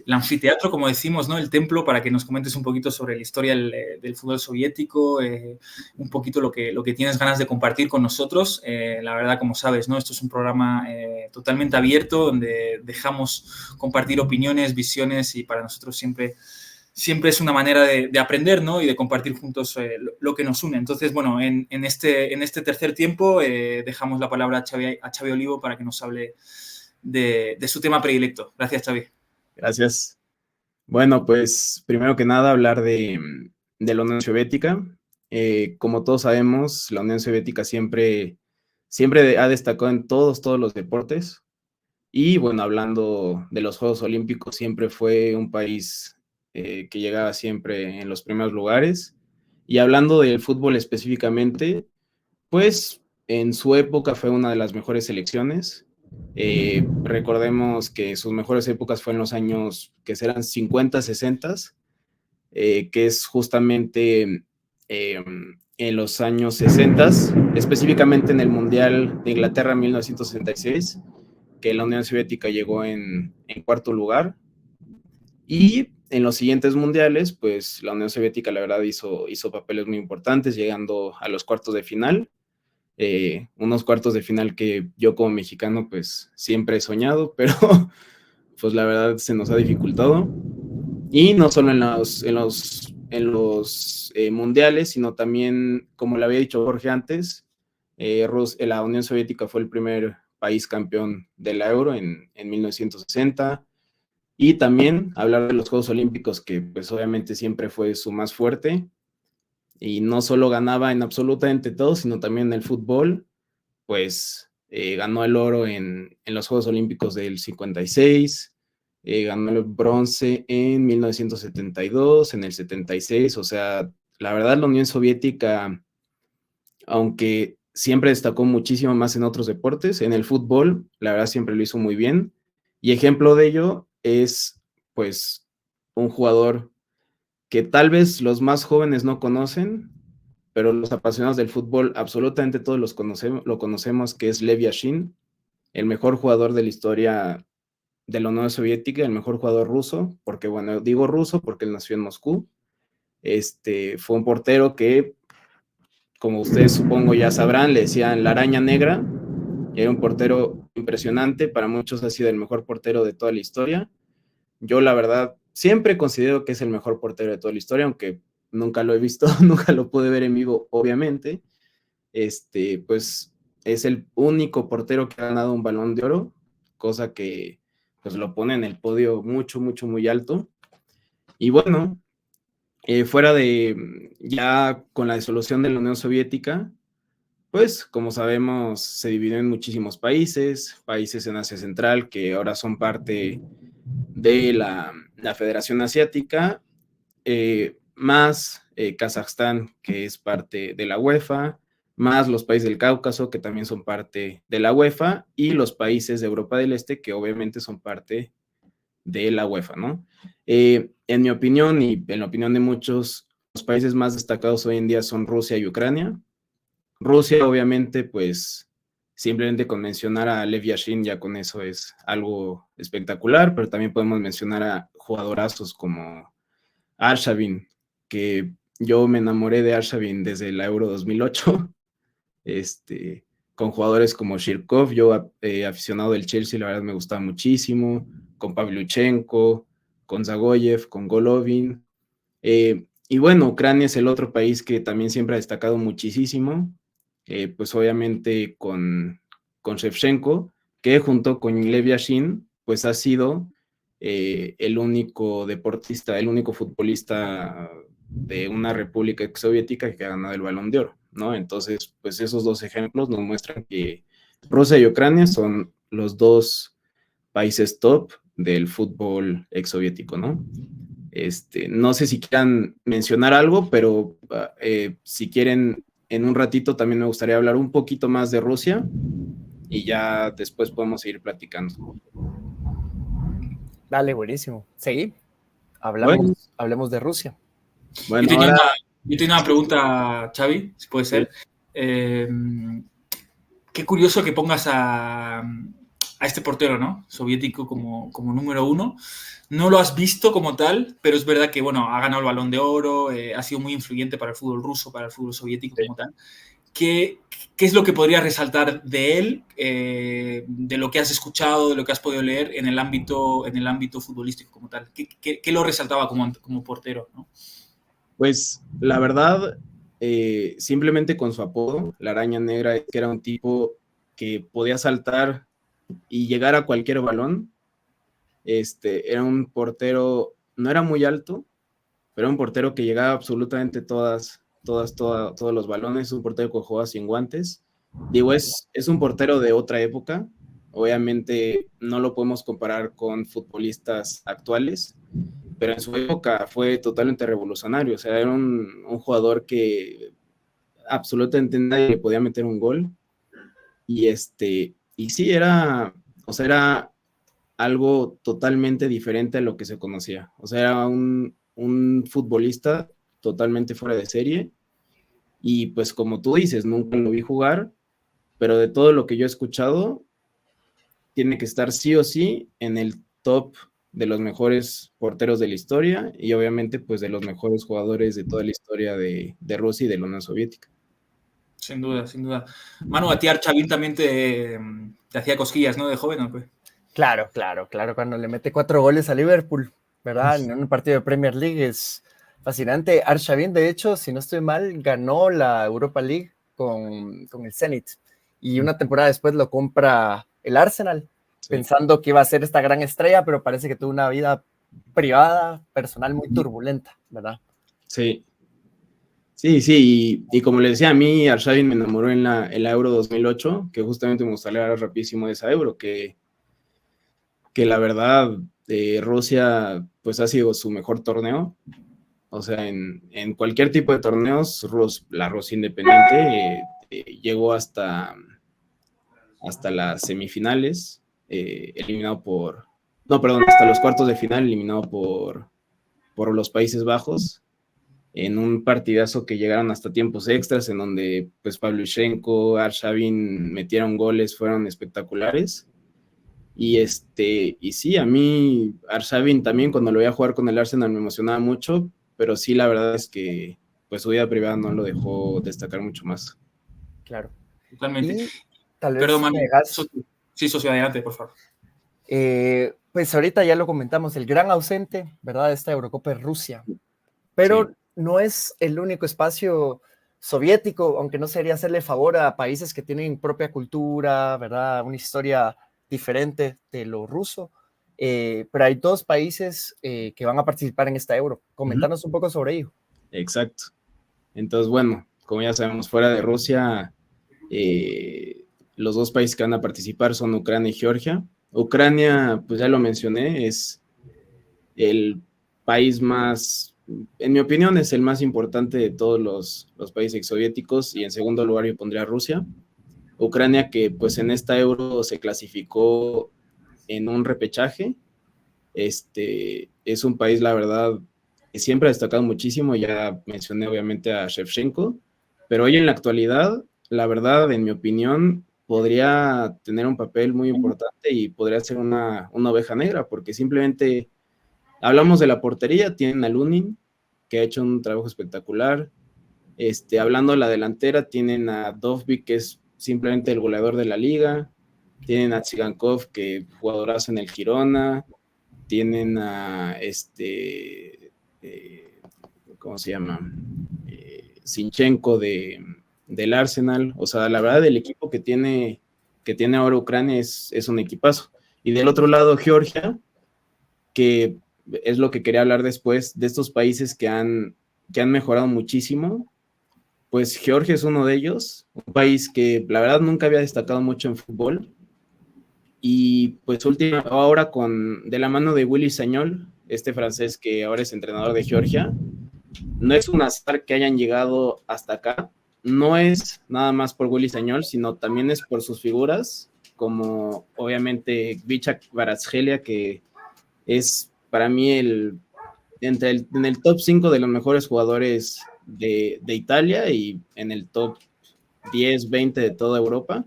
A: anfiteatro, como decimos, ¿no? El templo, para que nos comentes un poquito sobre la historia del fútbol soviético, un poquito lo que tienes ganas de compartir con nosotros. La verdad, como sabes, ¿no? Esto es un programa totalmente abierto, donde dejamos compartir opiniones, visiones, y para nosotros siempre es una manera de aprender, ¿no? Y de compartir juntos lo que nos une. Entonces, bueno, en este tercer tiempo dejamos la palabra a Xavi Olivo para que nos hable de su tema predilecto. Gracias, Xavi.
C: Gracias. Bueno, pues primero que nada hablar de la Unión Soviética. Como todos sabemos, la Unión Soviética siempre ha destacado en todos los deportes. Y bueno, hablando de los Juegos Olímpicos, siempre fue un país que llegaba siempre en los primeros lugares. Y hablando del fútbol específicamente, pues en su época fue una de las mejores selecciones. Recordemos que sus mejores épocas fueron los años que serán 50, 60, que es justamente en los años 60, específicamente en el Mundial de Inglaterra 1966, que la Unión Soviética llegó en cuarto lugar. Y en los siguientes mundiales, pues la Unión Soviética la verdad hizo papeles muy importantes, llegando a los cuartos de final. Unos cuartos de final que yo como mexicano pues siempre he soñado, pero pues la verdad se nos ha dificultado. Y no solo en los mundiales, sino también, como le había dicho Jorge antes, la Unión Soviética fue el primer país campeón de la Euro en 1960. Y también hablar de los Juegos Olímpicos, que pues obviamente siempre fue su más fuerte. Y no solo ganaba en absolutamente todo, sino también en el fútbol, pues ganó el oro en los Juegos Olímpicos del 56, ganó el bronce en 1972, en el 76, o sea, la verdad la Unión Soviética, aunque siempre destacó muchísimo más en otros deportes, en el fútbol, la verdad siempre lo hizo muy bien, y ejemplo de ello es, pues, un jugador que tal vez los más jóvenes no conocen, pero los apasionados del fútbol, absolutamente todos lo conocemos, que es Lev Yashin, el mejor jugador de la historia de la Unión Soviética, el mejor jugador ruso, porque bueno, digo ruso porque él nació en Moscú. Fue un portero que, como ustedes supongo ya sabrán, le decían la araña negra, y era un portero impresionante, para muchos ha sido el mejor portero de toda la historia. Yo la verdad siempre considero que es el mejor portero de toda la historia, aunque nunca lo he visto, nunca lo pude ver en vivo, obviamente. Pues es el único portero que ha ganado un Balón de Oro, cosa que pues lo pone en el podio mucho, mucho, muy alto. Y bueno, fuera de ya con la disolución de la Unión Soviética, pues como sabemos se dividió en muchísimos países en Asia Central que ahora son parte de la Federación Asiática, más Kazajstán, que es parte de la UEFA, más los países del Cáucaso, que también son parte de la UEFA, y los países de Europa del Este, que obviamente son parte de la UEFA, ¿no? En mi opinión y en la opinión de muchos, los países más destacados hoy en día son Rusia y Ucrania. Rusia, obviamente, pues simplemente con mencionar a Lev Yashin ya con eso es algo espectacular, pero también podemos mencionar a jugadorazos como Arshavin, que yo me enamoré de Arshavin desde la Euro 2008, con jugadores como Shirkov, yo aficionado del Chelsea, la verdad me gustaba muchísimo, con Pavlyuchenko, con Zagoyev, con Golovin, y bueno, Ucrania es el otro país que también siempre ha destacado muchísimo, pues obviamente con Shevchenko, que junto con Lev Yashin, pues ha sido el único deportista, el único futbolista de una república exsoviética que ha ganado el Balón de Oro, ¿no? Entonces, pues esos dos ejemplos nos muestran que Rusia y Ucrania son los dos países top del fútbol exsoviético, ¿no? No sé si quieran mencionar algo, pero si quieren, en un ratito también me gustaría hablar un poquito más de Rusia y ya después podemos seguir platicando.
B: Dale, buenísimo. Sí,
C: Bueno,
B: hablemos de Rusia.
A: Yo tenía,
C: ahora
A: yo tenía una pregunta, Xavi, si puede ser. Eh, qué curioso que pongas a este portero, ¿no? Soviético como número uno. No lo has visto como tal, pero es verdad que, bueno, ha ganado el Balón de Oro, ha sido muy influyente para el fútbol ruso, para el fútbol soviético como tal. ¿Qué es lo que podrías resaltar de él, de lo que has escuchado, de lo que has podido leer en el ámbito futbolístico como tal? ¿Qué lo resaltaba como portero, ¿no?
C: Pues la verdad, simplemente con su apodo, la araña negra, que era un tipo que podía saltar y llegar a cualquier balón. Era un portero no era muy alto, pero era un portero que llegaba absolutamente todos los balones, un portero que jugaba sin guantes. Digo, es un portero de otra época, obviamente no lo podemos comparar con futbolistas actuales, pero en su época fue totalmente revolucionario, o sea, era un jugador que absolutamente nadie le podía meter un gol, y sí, o sea, era algo totalmente diferente a lo que se conocía, o sea, era un futbolista totalmente fuera de serie, y pues como tú dices, nunca lo vi jugar, pero de todo lo que yo he escuchado, tiene que estar sí o sí en el top de los mejores porteros de la historia y obviamente pues de los mejores jugadores de toda la historia de Rusia y de la Unión Soviética.
A: Sin duda, sin duda. Manu, a ti Arshavin también te hacía cosquillas, ¿no? De joven, ¿o qué?
B: Claro, cuando le mete 4 goles a Liverpool, ¿verdad? En un partido de Premier League es fascinante. Arshavin, de hecho, si no estoy mal, ganó la Europa League con el Zenit y una temporada después lo compra el Arsenal, pensando que iba a ser esta gran estrella, pero parece que tuvo una vida privada, personal muy turbulenta, ¿verdad?
C: Sí, sí, y como le decía, a mí Arshavin me enamoró en la Euro 2008, que justamente me gustaría hablar rapidísimo de esa Euro, que la verdad Rusia pues ha sido su mejor torneo, o sea, en cualquier tipo de torneos, la Rusia independiente llegó hasta las semifinales, eliminado hasta los cuartos de final, eliminado por los Países Bajos, en un partidazo que llegaron hasta tiempos extras, en donde pues Pavlyuchenko, Arshavin metieron goles, fueron espectaculares. Y sí, a mí Arshavin también cuando lo veía jugar con el Arsenal me emocionaba mucho, pero sí, la verdad es que pues su vida privada no lo dejó destacar mucho más.
B: Claro.
A: Totalmente.
B: Y tal vez
A: Perdón, Manu.
B: me dejas...
A: Sí, socio, adelante, por favor.
B: Pues ahorita ya lo comentamos, el gran ausente, ¿verdad? De esta Eurocopa es Rusia, pero
C: Sí.
B: no es el único espacio soviético, aunque no sería hacerle favor a países que tienen propia cultura, ¿verdad? Una historia diferente de lo ruso, pero hay 2 países que van a participar en esta Euro. Coméntanos un poco sobre ello.
C: Exacto. Entonces, bueno, como ya sabemos, fuera de Rusia, los 2 países que van a participar son Ucrania y Georgia. Ucrania, pues ya lo mencioné, es el país más, en mi opinión, es el más importante de todos los países soviéticos, y en segundo lugar yo pondría Rusia. Ucrania, que pues en esta Euro se clasificó en un repechaje, es un país, la verdad, que siempre ha destacado muchísimo. Ya mencioné obviamente a Shevchenko, pero hoy en la actualidad, la verdad, en mi opinión, podría tener un papel muy importante y podría ser una oveja negra, porque simplemente hablamos de la portería, tienen a Lunin, que ha hecho un trabajo espectacular. Hablando de la delantera, tienen a Dovbyk, que es simplemente el goleador de la liga. Tienen a Tsigankov, que jugadorazo en el Girona. Tienen a ¿cómo se llama? Zinchenko del Arsenal. O sea, la verdad, el equipo que tiene ahora Ucrania es un equipazo. Y del otro lado, Georgia, que es lo que quería hablar después, de estos países que han mejorado muchísimo. Pues Georgia es uno de ellos, un país que la verdad nunca había destacado mucho en fútbol, y pues ahora de la mano de Willy Sagnol, este francés que ahora es entrenador de Georgia, no es un azar que hayan llegado hasta acá, no es nada más por Willy Sagnol, sino también es por sus figuras, como obviamente Vicha Kvaratskhelia, que es para mí en el top 5 de los mejores jugadores de Italia y en el top 10, 20 de toda Europa.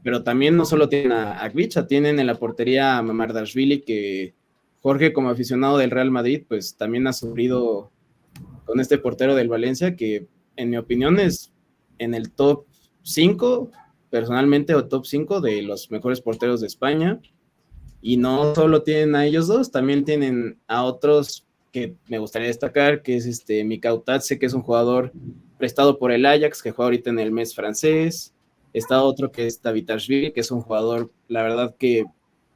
C: Pero también no solo tienen a Gvicha, tienen en la portería a Mamardashvili, que Jorge, como aficionado del Real Madrid, pues también ha sufrido con este portero del Valencia, que en mi opinión es en el top 5, personalmente, o top 5 de los mejores porteros de España. Y no solo tienen a ellos 2, también tienen a otros que me gustaría destacar, que es Mikau Tatse, que es un jugador prestado por el Ajax, que juega ahorita en el Metz francés. Está otro que es Davitashvili, que es un jugador, la verdad, que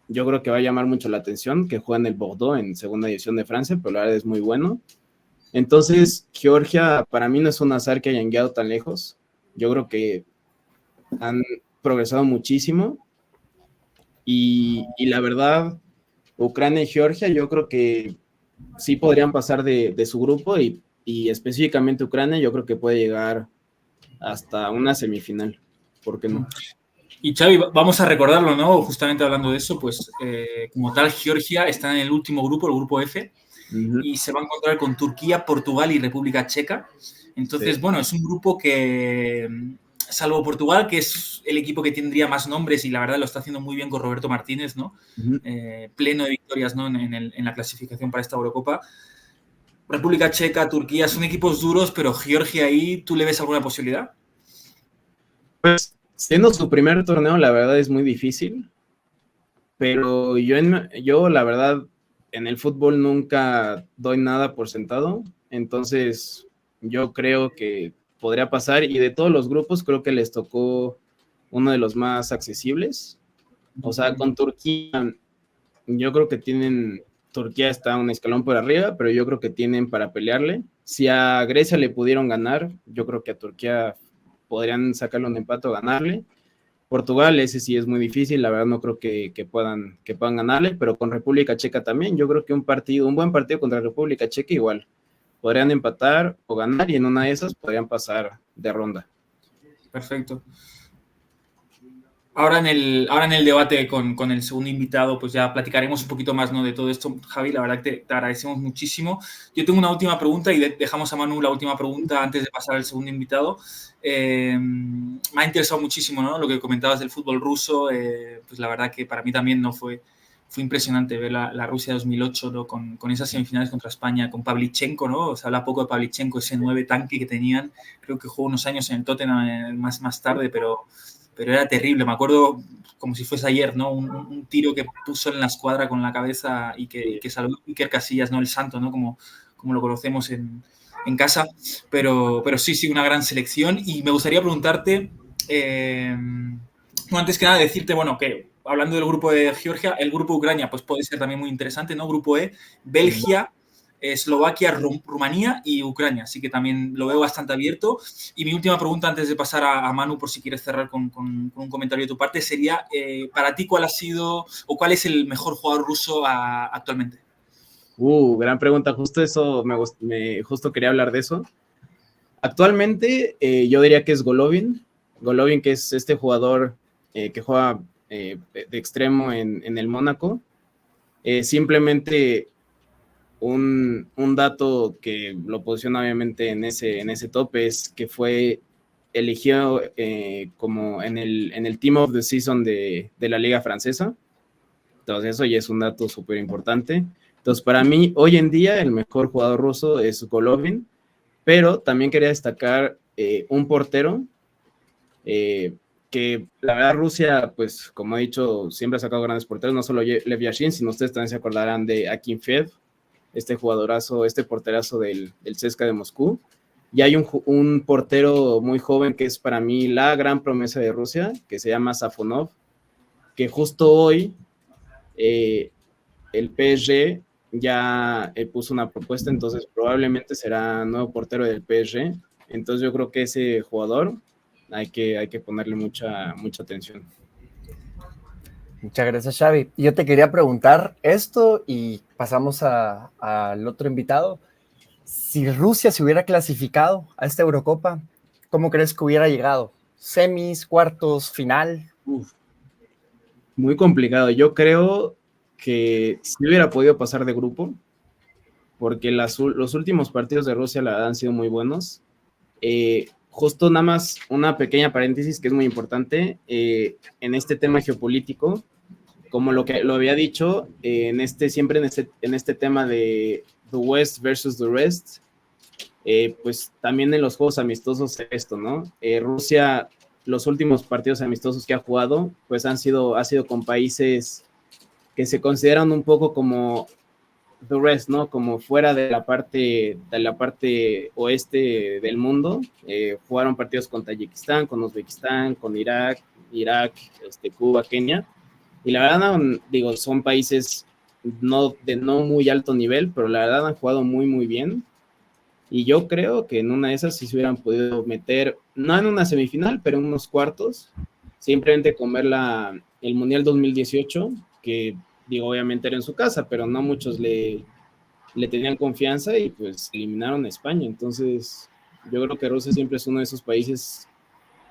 C: yo creo que va a llamar mucho la atención, que juega en el Bordeaux en segunda división de Francia, pero la verdad es muy bueno. Entonces, Georgia para mí no es un azar que hayan llegado tan lejos. Yo creo que han progresado muchísimo y la verdad, Ucrania y Georgia yo creo que sí podrían pasar de su grupo y específicamente Ucrania yo creo que puede llegar hasta una semifinal. ¿Por qué no?
A: Y Xavi, vamos a recordarlo, ¿no? Justamente hablando de eso, pues como tal, Georgia está en el último grupo, el grupo F, y se va a encontrar con Turquía, Portugal y República Checa. Entonces, sí, bueno, es un grupo que, salvo Portugal, que es el equipo que tendría más nombres y la verdad lo está haciendo muy bien con Roberto Martínez, ¿no? Pleno de victorias, ¿no? En la clasificación para esta Eurocopa. República Checa, Turquía, son equipos duros, pero Georgia ahí, ¿tú le ves alguna posibilidad?
C: Pues siendo su primer torneo, la verdad es muy difícil, pero yo la verdad, en el fútbol nunca doy nada por sentado, entonces yo creo que podría pasar y de todos los grupos creo que les tocó uno de los más accesibles. O sea, con Turquía, yo creo que Turquía está un escalón por arriba, pero yo creo que tienen para pelearle. Si a Grecia le pudieron ganar, yo creo que a Turquía podrían sacarle un empate o ganarle. Portugal, ese sí es muy difícil, la verdad no creo que puedan ganarle, pero con República Checa también, yo creo que un buen partido contra República Checa igual, podrían empatar o ganar y en una de esas podrían pasar de ronda.
A: Perfecto. Ahora en el debate con el segundo invitado, pues ya platicaremos un poquito más, ¿no?, de todo esto. Javi, la verdad que te agradecemos muchísimo. Yo tengo una última pregunta y dejamos a Manu la última pregunta antes de pasar al segundo invitado. Me ha interesado muchísimo, ¿no?, lo que comentabas del fútbol ruso. Pues la verdad que para mí también no fue impresionante ver la Rusia 2008, ¿no?, con esas semifinales contra España, con Pavlyuchenko, ¿no? Se habla poco de Pavlyuchenko, ese 9 tanque que tenían. Creo que jugó unos años en el Tottenham más tarde, pero era terrible. Me acuerdo como si fuese ayer, ¿no? Un tiro que puso en la escuadra con la cabeza y que salvó Iker Casillas, ¿no? El santo, ¿no? Como lo conocemos en casa. Pero sí, una gran selección. Y me gustaría preguntarte, antes que nada, decirte, bueno, que hablando del grupo de Georgia, el grupo de Ucrania, pues puede ser también muy interesante, ¿no? Grupo E, Bélgica, Eslovaquia, Rumanía y Ucrania, así que también lo veo bastante abierto. Y mi última pregunta antes de pasar a Manu, por si quieres cerrar con un comentario de tu parte, sería, para ti, ¿cuál ha sido o cuál es el mejor jugador ruso actualmente?
C: Gran pregunta, justo eso, justo quería hablar de eso. Actualmente yo diría que es Golovin, que es este jugador que juega de extremo en el Mónaco. Simplemente un dato que lo posiciona obviamente en ese top es que fue elegido como en el Team of the Season de la Liga Francesa. Entonces eso ya es un dato súper importante. Entonces para mí hoy en día el mejor jugador ruso es Golovin, pero también quería destacar un portero que la verdad Rusia, pues como he dicho, siempre ha sacado grandes porteros, no solo Lev Yashin, sino ustedes también se acordarán de Akinfeev, este jugadorazo, este porterazo del CSKA de Moscú. Y hay un portero muy joven que es para mí la gran promesa de Rusia, que se llama Safonov, que justo hoy el PSG ya puso una propuesta, entonces probablemente será nuevo portero del PSG. Entonces yo creo que ese jugador hay que ponerle mucha atención.
B: Muchas gracias, Xavi. Yo te quería preguntar esto y pasamos al otro invitado. Si Rusia se hubiera clasificado a esta Eurocopa, ¿cómo crees que hubiera llegado? ¿Semis, cuartos, final?
C: Muy complicado. Yo creo que sí hubiera podido pasar de grupo, porque los últimos partidos de Rusia la verdad han sido muy buenos. Justo nada más una pequeña paréntesis que es muy importante en este tema geopolítico, como lo había dicho, siempre en este tema de the West versus the rest, pues también en los juegos amistosos esto, ¿no? Rusia, los últimos partidos amistosos que ha jugado, pues ha sido con países que se consideran un poco como the rest, ¿no? Como fuera de la parte oeste del mundo. Jugaron partidos con Tayikistán, con Uzbekistán, con Irak, Cuba, Kenia. Y la verdad, digo, son países de no muy alto nivel, pero la verdad han jugado muy, muy bien. Y yo creo que en una de esas sí se hubieran podido meter, no en una semifinal, pero en unos cuartos, simplemente con ver el Mundial 2018, que digo, obviamente era en su casa, pero no muchos le tenían confianza y pues eliminaron a España. Entonces, yo creo que Rusia siempre es uno de esos países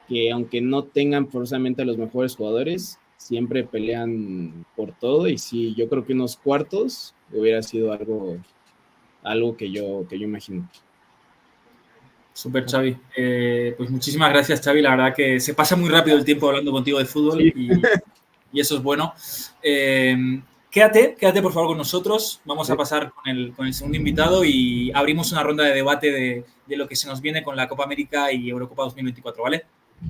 C: que aunque no tengan forzosamente a los mejores jugadores, siempre pelean por todo. Y sí, yo creo que unos cuartos hubiera sido algo que yo imagino.
A: Súper, Xavi. Pues muchísimas gracias, Xavi. La verdad que se pasa muy rápido el tiempo hablando contigo de fútbol
C: Sí.
A: y eso es bueno. Quédate por favor con nosotros. Vamos a pasar con el segundo invitado y abrimos una ronda de debate de lo que se nos viene con la Copa América y Eurocopa 2024, ¿vale?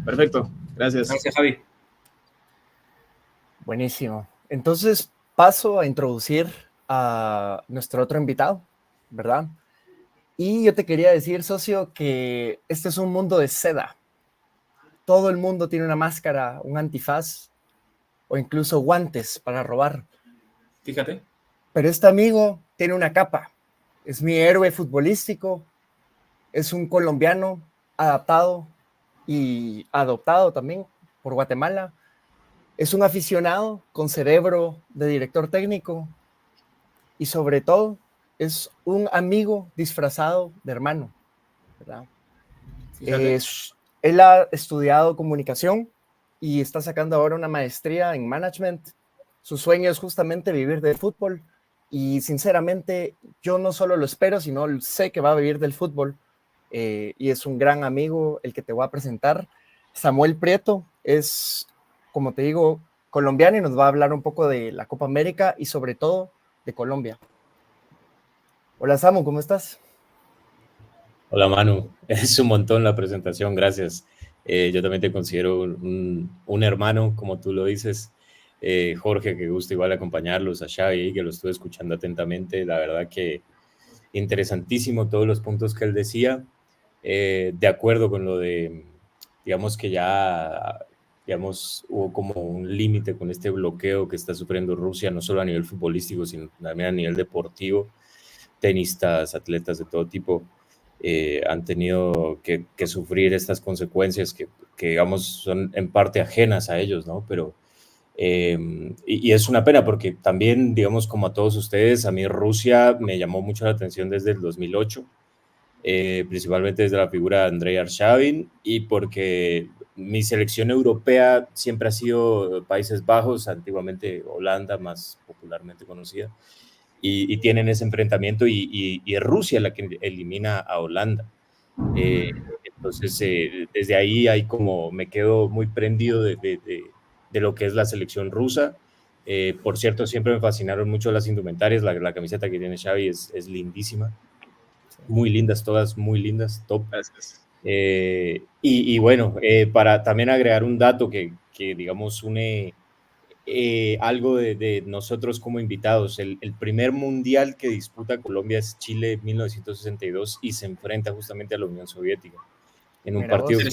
C: Perfecto, gracias.
A: Gracias, Javi.
B: Buenísimo. Entonces paso a introducir a nuestro otro invitado, ¿verdad? Y yo te quería decir, socio, que este es un mundo de seda. Todo el mundo tiene una máscara, un antifaz o incluso guantes para robar.
A: Fíjate.
B: Pero este amigo tiene una capa. Es mi héroe futbolístico. Es un colombiano adaptado y adoptado también por Guatemala. Es un aficionado con cerebro de director técnico y sobre todo es un amigo disfrazado de hermano, ¿verdad? Él ha estudiado comunicación y está sacando ahora una maestría en management. Su sueño es justamente vivir del fútbol y sinceramente yo no solo lo espero, sino sé que va a vivir del fútbol y es un gran amigo el que te voy a presentar. Samuel Prieto es, como te digo, colombiano y nos va a hablar un poco de la Copa América y sobre todo de Colombia. Hola Samu, ¿cómo estás?
D: Hola Manu, es un montón la presentación, gracias. Yo también te considero un hermano, como tú lo dices. Jorge, que gusta igual acompañarlos, a Xavi, que lo estuve escuchando atentamente. La verdad que interesantísimo todos los puntos que él decía. De acuerdo con lo de, digamos que ya, digamos, hubo como un límite con este bloqueo que está sufriendo Rusia, no solo a nivel futbolístico, sino también a nivel deportivo. Tenistas, atletas de todo tipo han tenido que sufrir estas consecuencias que, digamos, son en parte ajenas a ellos, ¿no? Pero, y es una pena porque también, digamos, como a todos ustedes, a mí Rusia me llamó mucho la atención desde el 2008, principalmente desde la figura de Andrei Arshavin y porque mi selección europea siempre ha sido Países Bajos, antiguamente Holanda, más popularmente conocida. Y tienen ese enfrentamiento y es Rusia la que elimina a Holanda. Entonces, desde ahí hay como me quedo muy prendido de lo que es la selección rusa. Por cierto, siempre me fascinaron mucho las indumentarias. La camiseta que tiene Xavi es lindísima. Muy lindas, todas muy lindas, top.
C: Gracias.
D: Y bueno, para también agregar un dato que digamos, une algo de nosotros como invitados. El primer mundial que disputa Colombia es Chile 1962 y se enfrenta justamente a la Unión Soviética. En un partido que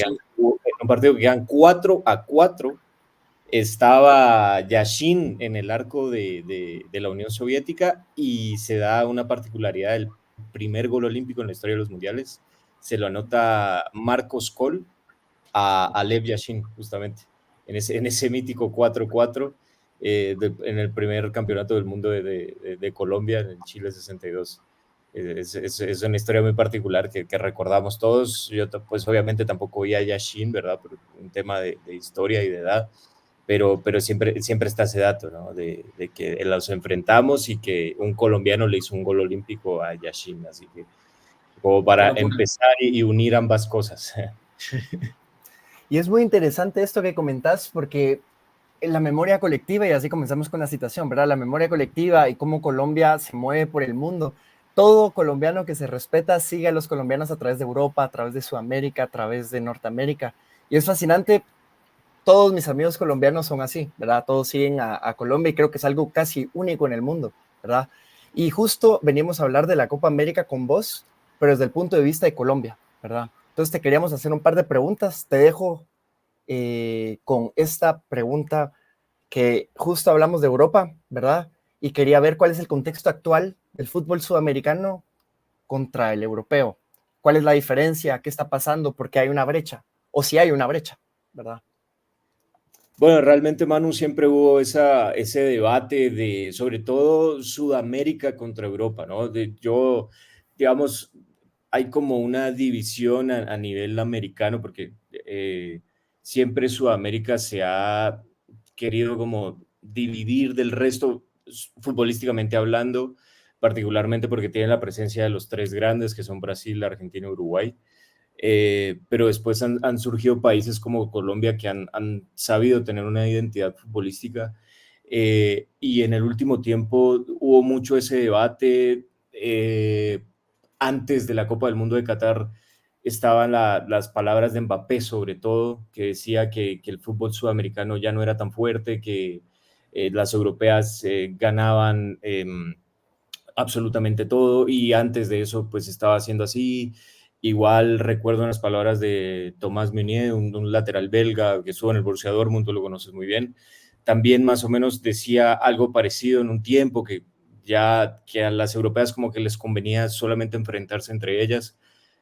D: quedan 4-4, estaba Yashin en el arco de la Unión Soviética y se da una particularidad: el primer gol olímpico en la historia de los mundiales se lo anota Marcos Kol a Lev Yashin, justamente, en ese mítico 4-4, en el primer campeonato del mundo de Colombia, en Chile 62. Es una historia muy particular que recordamos todos. Yo, pues, obviamente tampoco vi a Yashin, ¿verdad? Por un tema de historia y de edad, pero siempre está ese dato, ¿no? De que los enfrentamos y que un colombiano le hizo un gol olímpico a Yashin, así que como para empezar y unir ambas cosas.
B: Y es muy interesante esto que comentás porque en la memoria colectiva, y así comenzamos con la citación, ¿verdad? La memoria colectiva y cómo Colombia se mueve por el mundo. Todo colombiano que se respeta sigue a los colombianos a través de Europa, a través de Sudamérica, a través de Norteamérica. Y es fascinante. Todos mis amigos colombianos son así, ¿verdad? Todos siguen a Colombia y creo que es algo casi único en el mundo, ¿verdad? Y justo venimos a hablar de la Copa América con vos, pero desde el punto de vista de Colombia, ¿verdad? Entonces te queríamos hacer un par de preguntas. Te dejo con esta pregunta que justo hablamos de Europa, ¿verdad? Y quería ver cuál es el contexto actual del fútbol sudamericano contra el europeo. ¿Cuál es la diferencia? ¿Qué está pasando? ¿Por qué hay una brecha? O si hay una brecha, ¿verdad?
D: Bueno, realmente, Manu, siempre hubo ese debate de, sobre todo, Sudamérica contra Europa, ¿no? Digamos, hay como una división a nivel americano, porque siempre Sudamérica se ha querido como dividir del resto, futbolísticamente hablando, particularmente porque tiene la presencia de los tres grandes, que son Brasil, Argentina y Uruguay. Pero después han surgido países como Colombia que han sabido tener una identidad futbolística, y en el último tiempo hubo mucho ese debate. Antes de la Copa del Mundo de Qatar estaban las palabras de Mbappé, sobre todo, que decía que el fútbol sudamericano ya no era tan fuerte, que las europeas ganaban absolutamente todo, y antes de eso pues estaba haciendo así. Igual recuerdo unas palabras de Thomas Meunier, un lateral belga que estuvo en el Borussia Dortmund, tú lo conoces muy bien, también más o menos decía algo parecido en un tiempo, que a las europeas como que les convenía solamente enfrentarse entre ellas,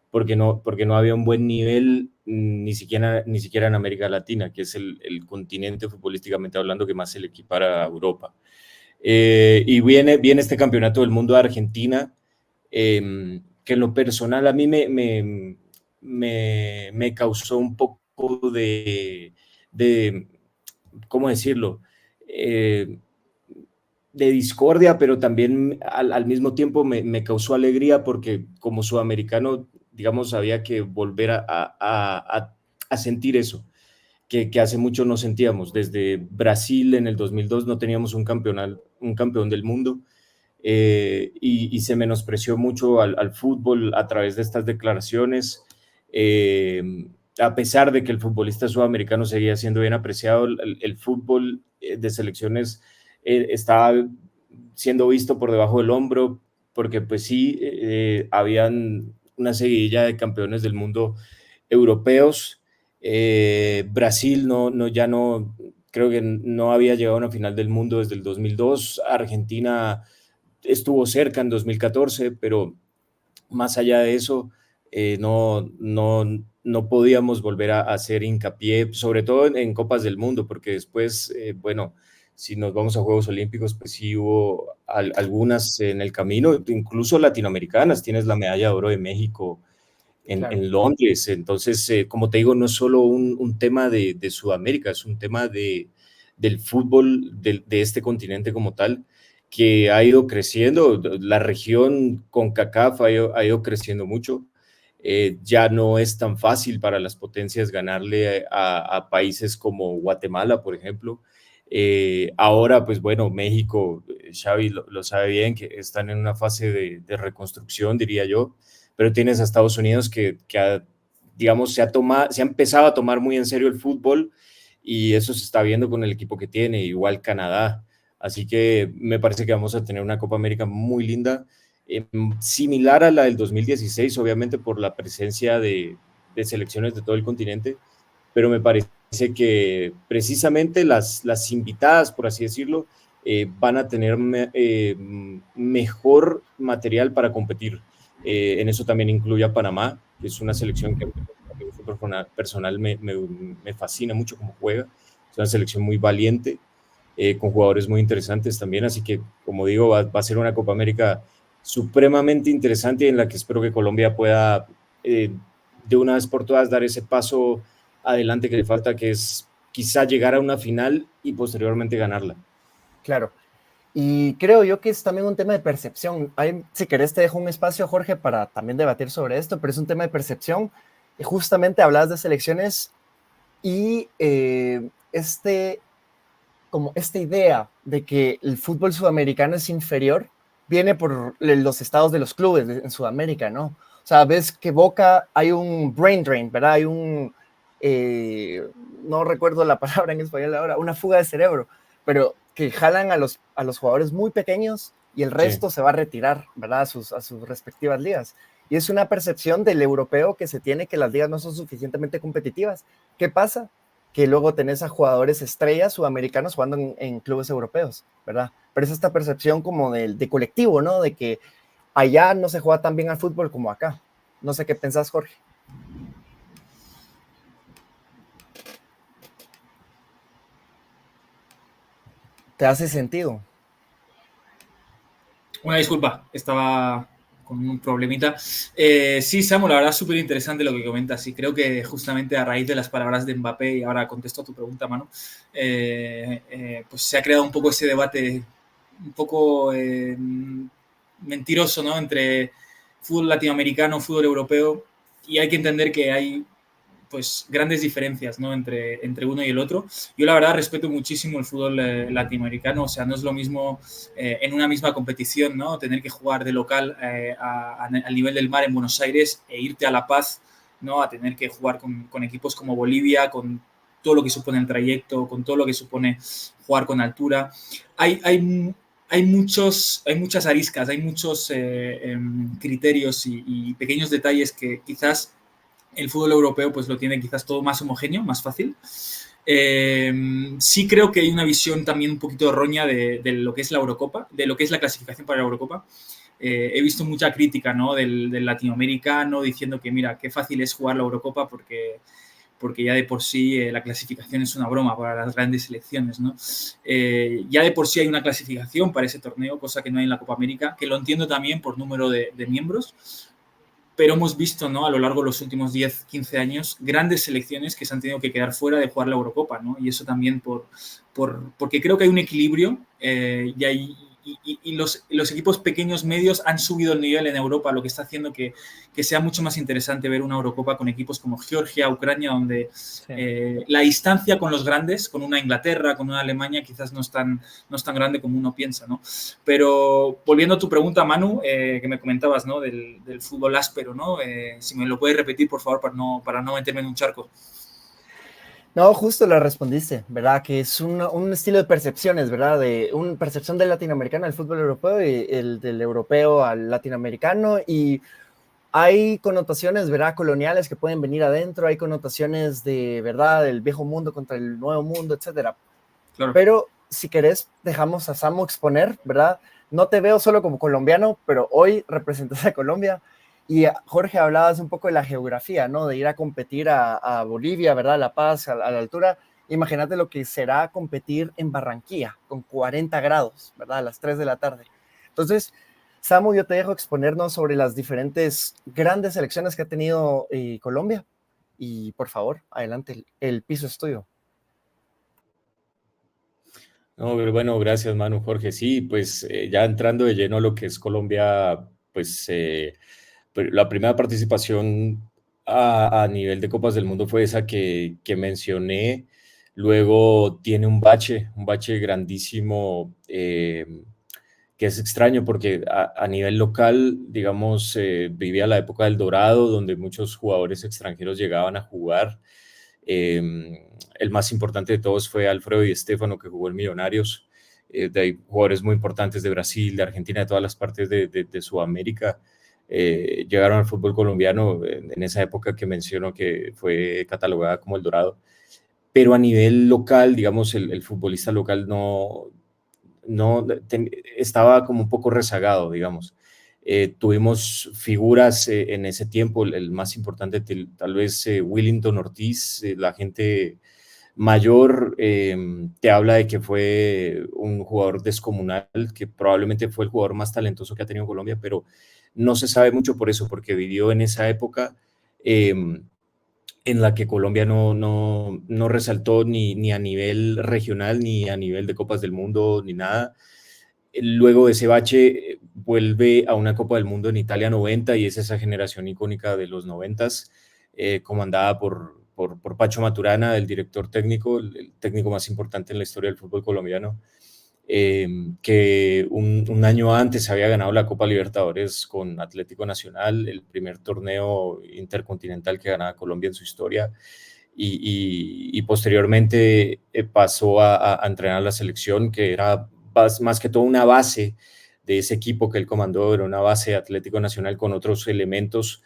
D: porque no había un buen nivel, ni siquiera en América Latina, que es el continente futbolísticamente hablando que más se le equipara a Europa. Y viene este campeonato del mundo de Argentina, que en lo personal a mí me causó un poco de ¿cómo decirlo? De discordia, pero también al mismo tiempo me causó alegría, porque como sudamericano, digamos, había que volver a sentir eso que hace mucho no sentíamos. Desde Brasil en el 2002 no teníamos un campeón del mundo, y se menospreció mucho al fútbol a través de estas declaraciones. A pesar de que el futbolista sudamericano seguía siendo bien apreciado, el fútbol de selecciones estaba siendo visto por debajo del hombro, porque pues sí, habían una seguidilla de campeones del mundo europeos. Brasil ya no, creo que no había llegado a una final del mundo desde el 2002. Argentina estuvo cerca en 2014, pero más allá de eso, no podíamos volver a hacer hincapié, sobre todo en Copas del Mundo, porque después, bueno, si nos vamos a Juegos Olímpicos, pues sí hubo algunas en el camino, incluso latinoamericanas. Tienes la medalla de oro de México
B: Claro.
D: en Londres. Entonces, como te digo, no es solo un tema de Sudamérica, es un tema del fútbol de este continente como tal, que ha ido creciendo. La región CONCACAF ha ido creciendo mucho. Ya no es tan fácil para las potencias ganarle a países como Guatemala, por ejemplo. Ahora, pues bueno, México, Xavi lo sabe bien, que están en una fase de reconstrucción, diría yo, pero tienes a Estados Unidos digamos, se ha empezado a tomar muy en serio el fútbol, y eso se está viendo con el equipo que tiene, igual Canadá. Así que me parece que vamos a tener una Copa América muy linda, similar a la del 2016, obviamente por la presencia de selecciones de todo el continente, pero me parece que precisamente las invitadas, por así decirlo, van a tener mejor material para competir. En eso también incluye a Panamá, que es una selección que a mí personal me fascina mucho cómo juega. Es una selección muy valiente, con jugadores muy interesantes también. Así que, como digo, va a ser una Copa América supremamente interesante, en la que espero que Colombia pueda, de una vez por todas, dar ese paso adelante que le falta, que es quizá llegar a una final y posteriormente ganarla.
B: Claro. Y creo yo que es también un tema de percepción. Si querés te dejo un espacio, Jorge, para también debatir sobre esto, pero es un tema de percepción. Y justamente hablabas de selecciones y como esta idea de que el fútbol sudamericano es inferior viene por los estados de los clubes en Sudamérica, ¿no? O sea, ves que Boca hay un brain drain, ¿verdad? Hay no recuerdo la palabra en español ahora, una fuga de cerebro, pero que jalan a los jugadores muy pequeños y el resto se va a retirar, ¿verdad? A sus respectivas ligas. Y es una percepción del europeo que se tiene, que las ligas no son suficientemente competitivas. ¿Qué pasa? que luego tenés a jugadores estrellas sudamericanos jugando en clubes europeos, ¿verdad? Pero es esta percepción como de colectivo, ¿no? De que allá no se juega tan bien al fútbol como acá. No sé qué pensás, Jorge. ¿Te hace sentido?
A: Una disculpa, estaba con un problemita. Sí, Samu, la verdad es súper interesante lo que comentas y creo que justamente a raíz de las palabras de Mbappé, y ahora contesto a tu pregunta, Manu, pues se ha creado un poco ese debate un poco mentiroso, ¿no? Entre fútbol latinoamericano, fútbol europeo, y hay que entender que hay pues grandes diferencias, ¿no? entre uno y el otro. Yo la verdad respeto muchísimo el fútbol latinoamericano, o sea, no es lo mismo en una misma competición, ¿no? Tener que jugar de local al nivel del mar en Buenos Aires e irte a La Paz, ¿no? A tener que jugar con equipos como Bolivia, con todo lo que supone el trayecto, con todo lo que supone jugar con altura. Hay muchas ariscas, hay muchos criterios y pequeños detalles que quizás el fútbol europeo pues lo tiene quizás todo más homogéneo, más fácil. Sí creo que hay una visión también un poquito errónea de lo que es la Eurocopa, de lo que es la clasificación para la Eurocopa. He visto mucha crítica, ¿no? del latinoamericano diciendo que mira, qué fácil es jugar la Eurocopa porque ya de por sí la clasificación es una broma para las grandes selecciones, ¿no? Ya de por sí hay una clasificación para ese torneo, cosa que no hay en la Copa América, que lo entiendo también por número de miembros, pero hemos visto, ¿no? A lo largo de los últimos 10, 15 años grandes selecciones que se han tenido que quedar fuera de jugar la Eurocopa, ¿no? Y eso también porque creo que hay un equilibrio y los equipos pequeños, medios han subido el nivel en Europa, lo que está haciendo que sea mucho más interesante ver una Eurocopa con equipos como Georgia, Ucrania, donde sí. La distancia con los grandes, con una Inglaterra, con una Alemania, quizás no es tan grande como uno piensa, ¿no? Pero volviendo a tu pregunta, Manu, que me comentabas, ¿no? Del fútbol áspero, ¿no? Si me lo puedes repetir, por favor, para no meterme en un charco.
B: No, justo lo respondiste, ¿verdad? Que es un estilo de percepciones, ¿verdad? De una percepción del latinoamericano al fútbol europeo y el del europeo al latinoamericano. Y hay connotaciones, ¿verdad? Coloniales que pueden venir adentro, hay connotaciones de, ¿verdad? Del viejo mundo contra el nuevo mundo, etcétera. Claro. Pero si querés, dejamos a Samu exponer, ¿verdad? No te veo solo como colombiano, pero hoy representas a Colombia. Y Jorge, hablabas un poco de la geografía, ¿no? De ir a competir a Bolivia, ¿verdad? La Paz, a la altura. Imagínate lo que será competir en Barranquilla con 40 grados, ¿verdad? A las 3 de la tarde. Entonces, Samu, yo te dejo exponernos sobre las diferentes grandes selecciones que ha tenido Colombia. Y por favor, adelante, el piso es tuyo.
D: No, bueno, gracias, Manu, Jorge. Sí, pues ya entrando de lleno a lo que es Colombia, pues la primera participación a nivel de Copas del Mundo fue esa que mencioné. Luego tiene un bache grandísimo, que es extraño porque a nivel local, digamos, vivía la época del Dorado, donde muchos jugadores extranjeros llegaban a jugar. El más importante de todos fue Alfredo Di Stéfano, que jugó en Millonarios. Hay jugadores muy importantes de Brasil, de Argentina, de todas las partes de Sudamérica. Llegaron al fútbol colombiano en esa época que menciono que fue catalogada como el Dorado. Pero a nivel local, digamos, el futbolista local estaba como un poco rezagado, digamos. Tuvimos figuras en ese tiempo, el más importante tal vez Willington Ortiz, la gente mayor te habla de que fue un jugador descomunal, que probablemente fue el jugador más talentoso que ha tenido Colombia, pero no se sabe mucho por eso, porque vivió en esa época en la que Colombia no resaltó ni a nivel regional, ni a nivel de Copas del Mundo, ni nada. Luego de ese bache vuelve a una Copa del Mundo en Italia 90 y es esa generación icónica de los 90s, comandada por Pacho Maturana, el director técnico, el técnico más importante en la historia del fútbol colombiano, que un año antes había ganado la Copa Libertadores con Atlético Nacional, el primer torneo intercontinental que ganaba Colombia en su historia, y posteriormente pasó a entrenar la selección, que era más que todo una base de ese equipo que él comandó, era una base de Atlético Nacional con otros elementos,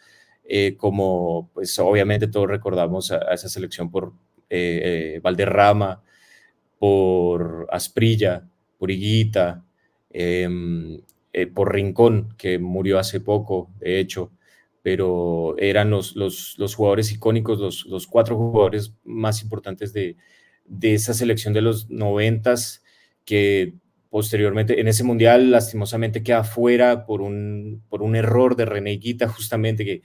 D: como pues obviamente todos recordamos a esa selección por Valderrama, por Asprilla, por Higuita, por Rincón, que murió hace poco, de hecho, pero eran los jugadores icónicos, los 4 jugadores más importantes de esa selección de los 90s, que posteriormente en ese mundial lastimosamente queda fuera por un error de René Higuita, justamente, que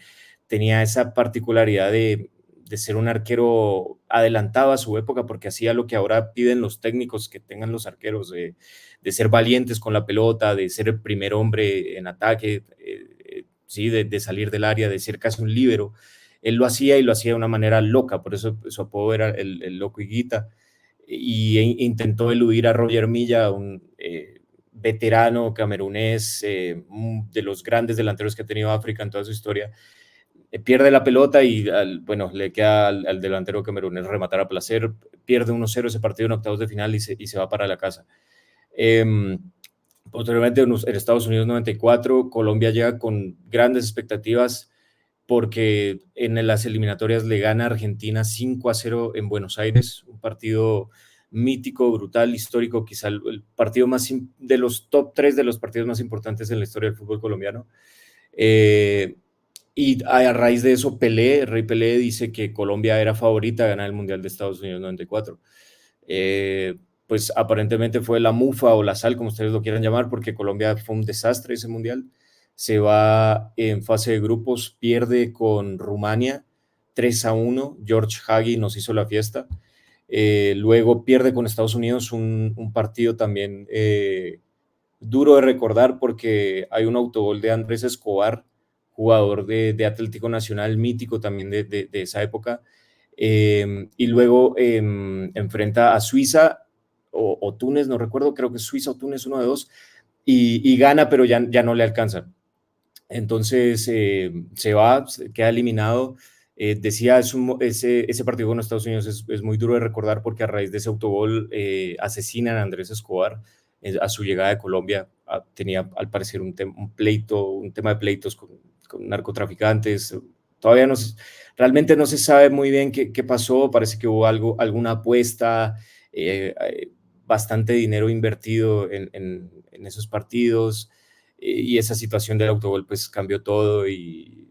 D: tenía esa particularidad de ser un arquero adelantado a su época, porque hacía lo que ahora piden los técnicos que tengan los arqueros, de ser valientes con la pelota, de ser el primer hombre en ataque, ¿sí? de salir del área, de ser casi un líbero. Él lo hacía, y lo hacía de una manera loca, por eso su apodo era el Loco Higuita, y intentó eludir a Roger Milla, un veterano camerunés, de los grandes delanteros que ha tenido África en toda su historia. Pierde la pelota y bueno, le queda al delantero camerunés rematar a placer, pierde 1-0 ese partido en octavos de final y se va para la casa. Posteriormente en Estados Unidos 94, Colombia llega con grandes expectativas porque en las eliminatorias le gana a Argentina 5-0 en Buenos Aires, un partido mítico, brutal, histórico, quizá el partido más de los top 3 de los partidos más importantes en la historia del fútbol colombiano. Y a raíz de eso, Rey Pelé dice que Colombia era favorita a ganar el Mundial de Estados Unidos 94. Pues aparentemente fue la mufa o la sal, como ustedes lo quieran llamar, porque Colombia fue un desastre ese Mundial. Se va en fase de grupos, pierde con Rumania 3-1. George Hagi nos hizo la fiesta. Luego pierde con Estados Unidos, un partido también duro de recordar, porque hay un autogol de Andrés Escobar, jugador de Atlético Nacional, mítico también de esa época, y luego enfrenta a Suiza o Túnez, no recuerdo, creo que Suiza o Túnez, uno de dos, y gana, pero ya no le alcanza. Entonces se va, queda eliminado. Decía, ese partido con Estados Unidos es muy duro de recordar, porque a raíz de ese autogol asesinan a Andrés Escobar a su llegada de Colombia. Tenía al parecer un tema de pleitos con narcotraficantes. Todavía realmente no se sabe muy bien qué pasó. Parece que hubo alguna apuesta, bastante dinero invertido en esos partidos, y esa situación del autogol pues cambió todo. Y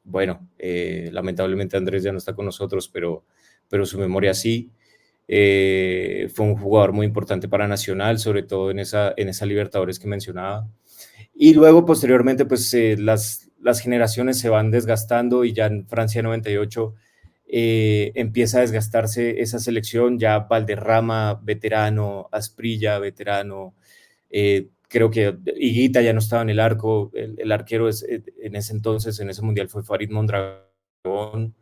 D: bueno, lamentablemente Andrés ya no está con nosotros, pero su memoria sí. Fue un jugador muy importante para Nacional, sobre todo en esa Libertadores que mencionaba. Y luego, posteriormente, pues las generaciones se van desgastando, y ya en Francia 98 empieza a desgastarse esa selección. Ya Valderrama, veterano, Asprilla, veterano, creo que Higuita ya no estaba en el arco. El arquero en ese entonces, en ese mundial, fue Farid Mondragón.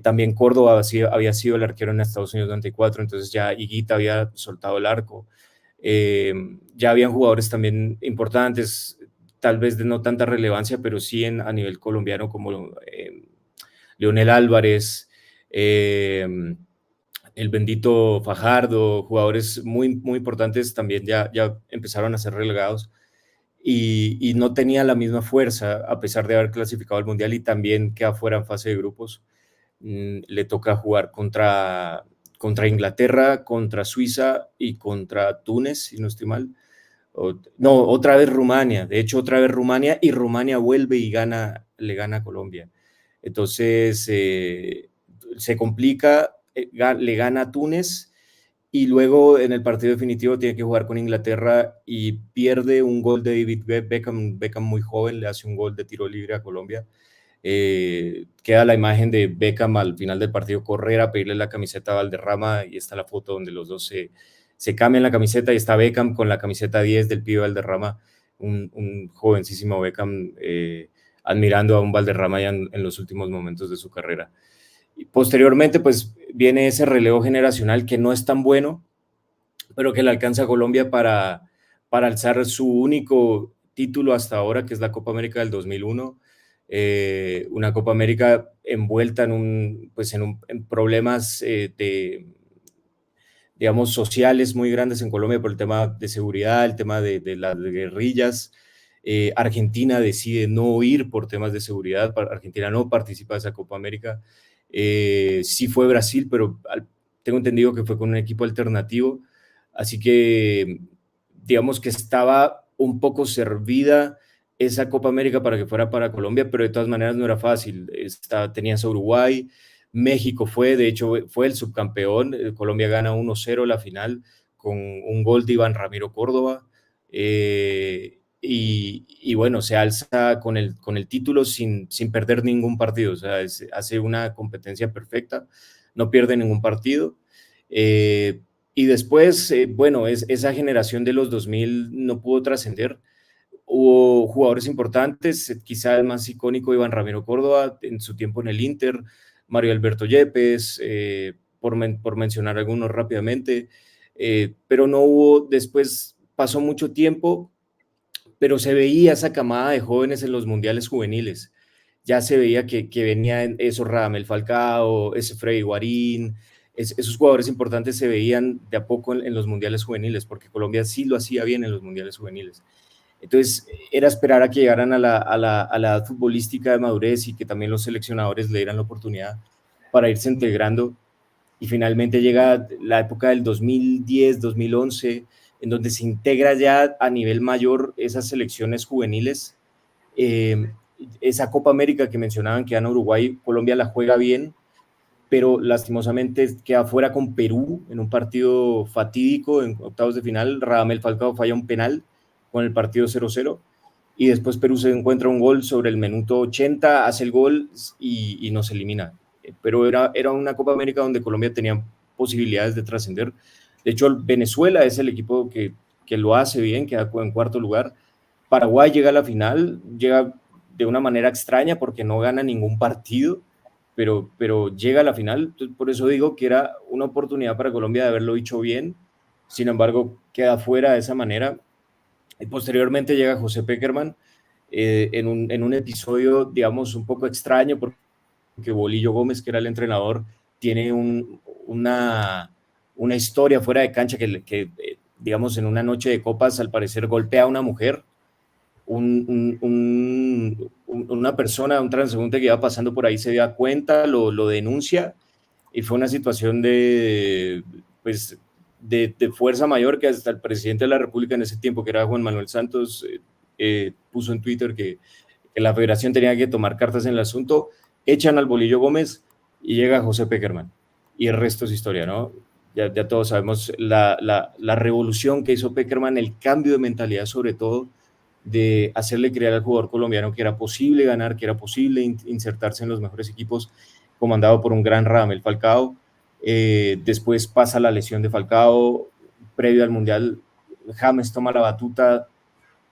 D: También Córdoba había sido el arquero en Estados Unidos 94, entonces ya Higuita había soltado el arco. Ya habían jugadores también importantes, tal vez de no tanta relevancia, pero sí a nivel colombiano, como Leonel Álvarez, el bendito Fajardo, jugadores muy, muy importantes también ya empezaron a ser relegados, y no tenía la misma fuerza, a pesar de haber clasificado al Mundial y también queda fuera en fase de grupos. Le toca jugar contra Inglaterra, contra Suiza y contra Túnez, si no estoy mal. No, otra vez Rumania. De hecho, otra vez Rumania, y Rumania vuelve y le gana a Colombia. Entonces, se complica, le gana a Túnez, y luego en el partido definitivo tiene que jugar con Inglaterra y pierde un gol de David Beckham. Beckham, muy joven, le hace un gol de tiro libre a Colombia. Queda la imagen de Beckham al final del partido correr a pedirle la camiseta a Valderrama, y está la foto donde los dos se cambian la camiseta, y está Beckham con la camiseta 10 del pibe Valderrama, un jovencísimo Beckham, admirando a un Valderrama ya en los últimos momentos de su carrera. Y posteriormente pues viene ese relevo generacional que no es tan bueno, pero que le alcanza a Colombia para alzar su único título hasta ahora, que es la Copa América del 2001. Una Copa América envuelta en problemas digamos, sociales muy grandes en Colombia, por el tema de seguridad, el tema de las guerrillas. Argentina decide no ir por temas de seguridad. Argentina no participa de esa Copa América. Sí fue Brasil, pero tengo entendido que fue con un equipo alternativo, así que digamos que estaba un poco servida esa Copa América para que fuera para Colombia, pero de todas maneras no era fácil. Tenías a Uruguay, México de hecho, fue el subcampeón. Colombia gana 1-0 la final con un gol de Iván Ramiro Córdoba. Y bueno, se alza con el título sin perder ningún partido. O sea, hace una competencia perfecta, no pierde ningún partido. Y después, bueno, esa generación de los 2000 no pudo trascender. Hubo jugadores importantes, quizá el más icónico, Iván Ramiro Córdoba, en su tiempo en el Inter, Mario Alberto Yepes, por mencionar algunos rápidamente, pero no hubo, después pasó mucho tiempo, pero se veía esa camada de jóvenes en los mundiales juveniles. Ya se veía que venían esos Radamel Falcao, ese Freddy Guarín, esos jugadores importantes se veían de a poco en los mundiales juveniles, porque Colombia sí lo hacía bien en los mundiales juveniles. Entonces, era esperar a que llegaran a la edad futbolística de madurez y que también los seleccionadores le dieran la oportunidad para irse integrando. Y finalmente llega la época del 2010, 2011, en donde se integra ya a nivel mayor esas selecciones juveniles. Esa Copa América que mencionaban que gana Uruguay, Colombia la juega bien, pero lastimosamente queda fuera con Perú en un partido fatídico en octavos de final. Radamel Falcao falla un penal con el partido 0-0 y después Perú se encuentra un gol sobre el minuto 80, hace el gol y nos elimina. Pero era una Copa América donde Colombia tenía posibilidades de trascender. De hecho, Venezuela es el equipo que lo hace bien, queda en cuarto lugar. Paraguay llega a la final, llega de una manera extraña porque no gana ningún partido, pero llega a la final. Por eso digo que era una oportunidad para Colombia de haberlo hecho bien. Sin embargo, queda fuera de esa manera. Y posteriormente llega José Pekerman en un episodio, digamos, un poco extraño, porque Bolillo Gómez, que era el entrenador, tiene una historia fuera de cancha que, digamos, en una noche de copas, al parecer golpea a una mujer. Una persona, un transeúnte que iba pasando por ahí se da cuenta, lo denuncia, y fue una situación pues, de fuerza mayor, que hasta el presidente de la República en ese tiempo, que era Juan Manuel Santos, puso en Twitter que la federación tenía que tomar cartas en el asunto. Echan al Bolillo Gómez y llega José Pekerman, y el resto es historia, ¿no? Ya todos sabemos la revolución que hizo Pekerman, el cambio de mentalidad, sobre todo, de hacerle creer al jugador colombiano que era posible ganar, que era posible insertarse en los mejores equipos, comandado por un gran Radamel Falcao. Después pasa la lesión de Falcao, previo al Mundial, James toma la batuta,